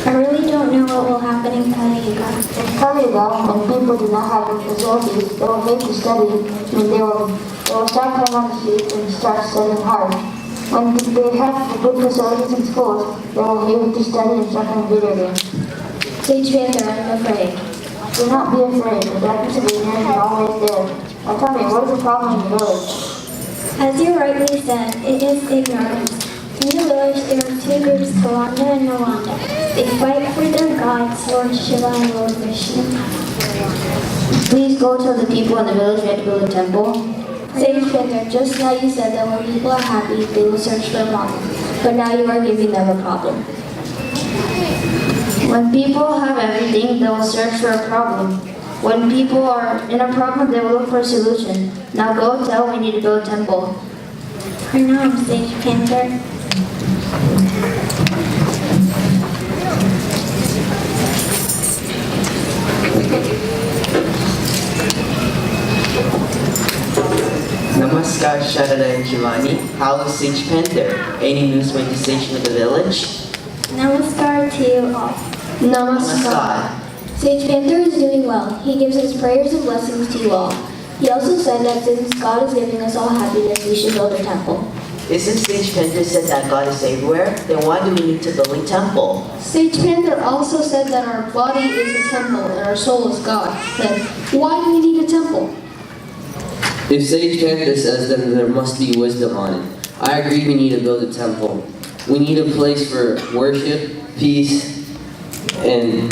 I really don't know what will happen in Kali Yuga. In Kali Yuga, when people do not have the facilities, they will hate to study, and they will start playing on the streets and start studying hard. When they have the good facilities in schools, they will hate to study and start playing video games. Sage Panther, I'm afraid. Do not be afraid. The darkness of ignorance is always there. Now tell me, what is the problem in the village? As you rightly said, it is ignorance. In the village, there are two groups, Kawanda and Navanda. They fight for their gods, Lord Shiva and Lord Vishnu. Please go tell the people in the village we have to build a temple. Sage Panther, just now you said that when people are happy, they will search for a problem. But now you are giving them a problem. When people have everything, they will search for a problem. When people are in a problem, they will look for a solution. Now go tell we need to build a temple. Pranam, Sage Panther. Namaskar, Sharada and Shivani. How is Sage Panther? Any news from the station of the village? Namaskar to you all. Namaskar. Sage Panther is doing well. He gives his prayers and blessings to you all. He also said that since God is giving us all happiness, we should build a temple. Isn't Sage Panther said that God is everywhere? Then why do we need to build a temple? Sage Panther also said that our body is a temple and our soul is God. Then why do we need a temple? If Sage Panther says, then there must be wisdom on it. I agree we need to build a temple. We need a place for worship, peace, and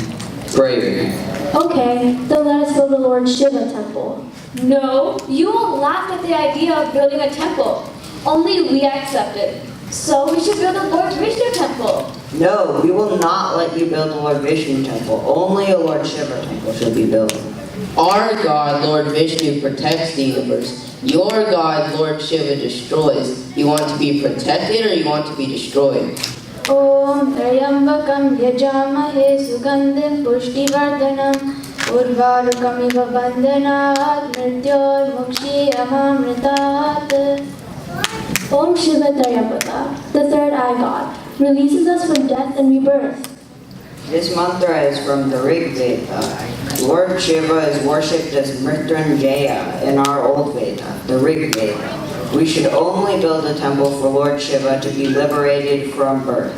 prayer. Okay, then let us build a Lord Shiva temple. No, you all laughed at the idea of building a temple. Only we accept it. So we should build a Lord Vishnu temple. No, we will not let you build a Lord Vishnu temple. Only a Lord Shiva temple should be built. Our God, Lord Vishnu, protects the universe. Your God, Lord Shiva, destroys. You want to be protected or you want to be destroyed? Om Trayambakam Yajamahe Sugandhim Pushtivardhanam Urvarukamiva Bandhanat Mrityor Mukshi Amamritat. Om Shiva Trayambaka, the third eye god, releases us from death and rebirth. This mantra is from the Rig Veda. Lord Shiva is worshipped as Mrityunjaya in our old Veda, the Rig Veda. We should only build a temple for Lord Shiva to be liberated from birth.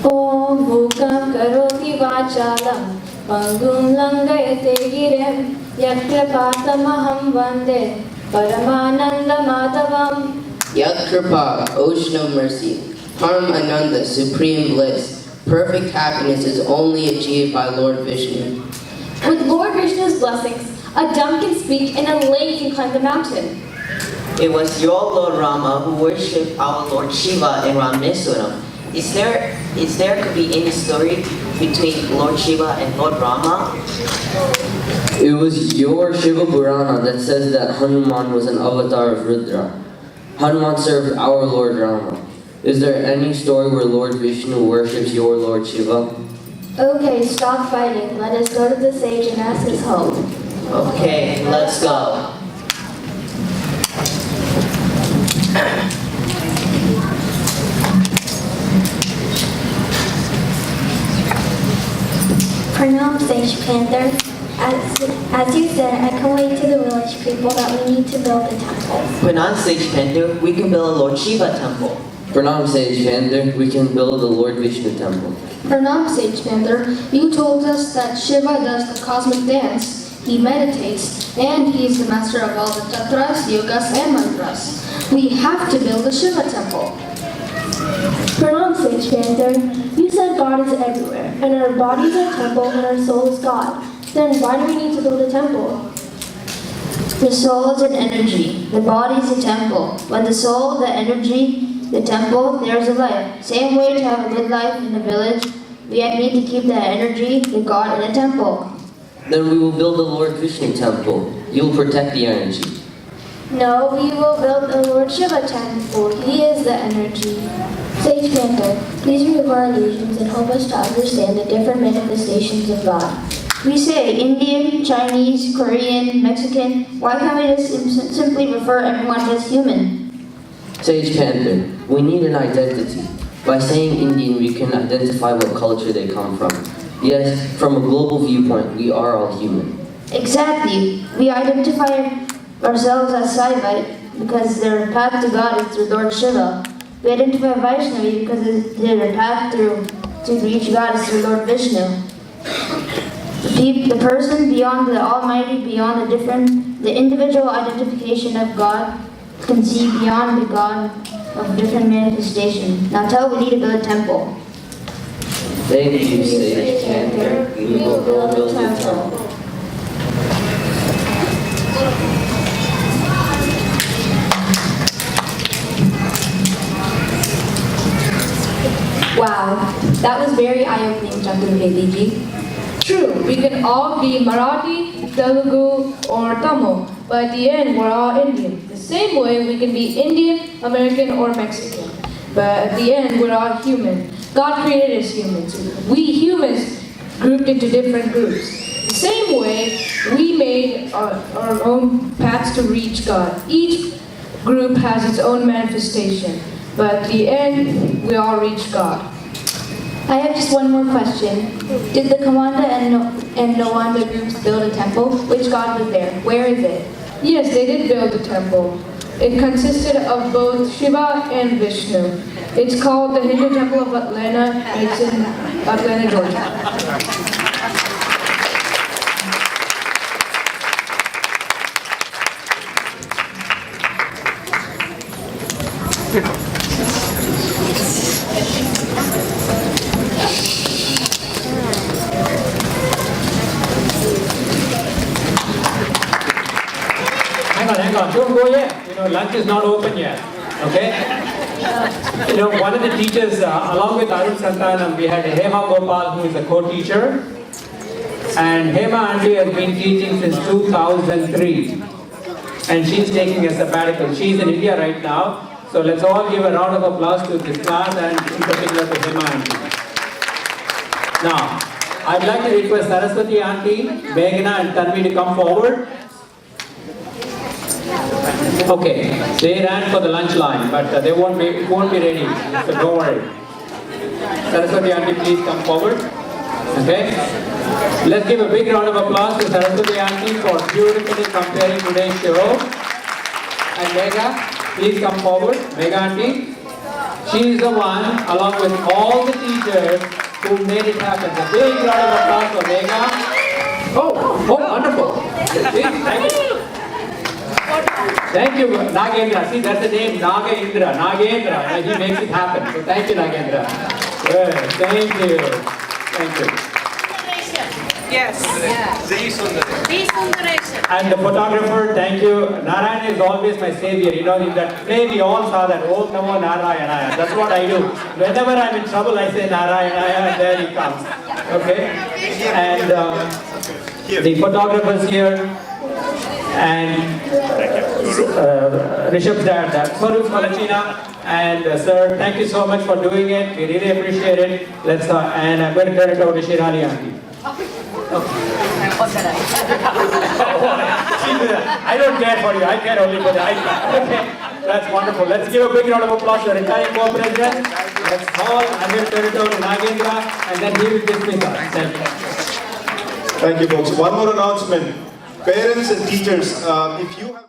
Om Bhukam Karoti Vachalam Pangum Langayate Girem Yakrapatamaham Vande Paramananda Madhavam. Yat Kripa, ocean of mercy. Param Ananda, supreme bliss. Perfect happiness is only achieved by Lord Vishnu. With Lord Vishnu's blessings, a dumb can speak and a lame can climb the mountain. It was your Lord Rama who worshipped our Lord Shiva in Rameswaram. Is there could be any story between Lord Shiva and Lord Rama? It was your Shiva Purana that says that Hanuman was an avatar of Rudra. Hanuman served our Lord Rama. Is there any story where Lord Vishnu worships your Lord Shiva? Okay, stop fighting. Let us go to the sage and ask his help. Okay, let's go. Pranam Sage Panther. As you said, I conveyed to the village people that we need to build a temple. Pranam Sage Panther, we can build a Lord Shiva temple. Pranam Sage Panther, we can build a Lord Vishnu temple. Pranam Sage Panther, you told us that Shiva does the cosmic dance, he meditates, and he is the master of all the tatras, yogas, and mantras. We have to build a Shiva temple. Pranam Sage Panther, you said God is everywhere, and our bodies are temple and our soul is God. Then why do we need to build a temple? The soul is an energy, the body is a temple. When the soul, the energy, the temple, there's a life. Same way to have a good life in the village, we need to keep that energy, the God, in a temple. Then we will build a Lord Vishnu temple. You will protect the energy. No, we will build a Lord Shiva temple. He is the energy. Sage Panther, please remove our illusions and help us to understand the different manifestations of God. We say Indian, Chinese, Korean, Mexican. Why can't we just simply refer everyone as human? Sage Panther, we need an identity. By saying Indian, we can identify what culture they come from. Yes, from a global viewpoint, we are all human. Exactly. We identify ourselves as Saivite because their path to God is through Lord Shiva. We identify Vaishnavi because their path to reach God is through Lord Vishnu. The person beyond the Almighty, beyond the individual identification of God, can see beyond the God of different manifestations. Now tell we need to build a temple. Thank you, Sage Panther. We will build a temple. Wow, that was very eye-opening, Chaturvedi ji. True, we can all be Marathi, Telugu, or Tamil, but at the end, we're all Indian. The same way we can be Indian, American, or Mexican. But at the end, we're all human. God created us humans. We humans grouped into different groups. The same way, we made our own paths to reach God. Each group has its own manifestation. But at the end, we all reach God. I have just one more question. Did the Kawanda and Nawanda groups build a temple? Which god was there? Where is it? Yes, they did build a temple. It consisted of both Shiva and Vishnu. It's called the Hindu Temple of Atlanta. It's in Atlanta, Georgia. Hang on, don't go yet. Lunch is not open yet. Okay? One of the teachers, along with Arun Santanam, we had Hema Gopal, who is a co-teacher. And Hema Auntie has been teaching since 2003. And she's taking a sabbatical. She's in India right now. So let's all give a round of applause to this class and in particular to Hema Auntie. Now, I'd like to request Saraswati Auntie, Meghna and Tanvi to come forward. Okay, they ran for the lunch line, but they won't be ready, so don't worry. Saraswati Auntie, please come forward. Okay? Let's give a big round of applause to Saraswati Auntie for beautifully comparing today's show. And Megha, please come forward. Megha Auntie. She is the one, along with all the teachers, who made it happen. A big round of applause for Megha. Oh, wonderful. Thank you. Thank you, Nagendra. See, that's the name, Nagendra. Nagendra. He makes it happen. So thank you, Nagendra. Good. Thank you. Thank you. Yes. And the photographer, thank you. Narayana is always my savior. In that play we all saw that, Om Namo Narayana. That's what I do. Whenever I'm in trouble, I say Narayana, and there he comes. Okay? And the photographers here, and Rishabh's dad, Swarup Malachina, and sir, thank you so much for doing it. We really appreciate it. And I'm going to turn it over to Shirani Auntie. I don't care for you, I care only for the iPad. Okay, that's wonderful. Let's give a big round of applause to the retiring co-president. Let's all hand it over to Nagendra, and then he will dismiss us. Thank you, folks. One more announcement. Parents and teachers, if you have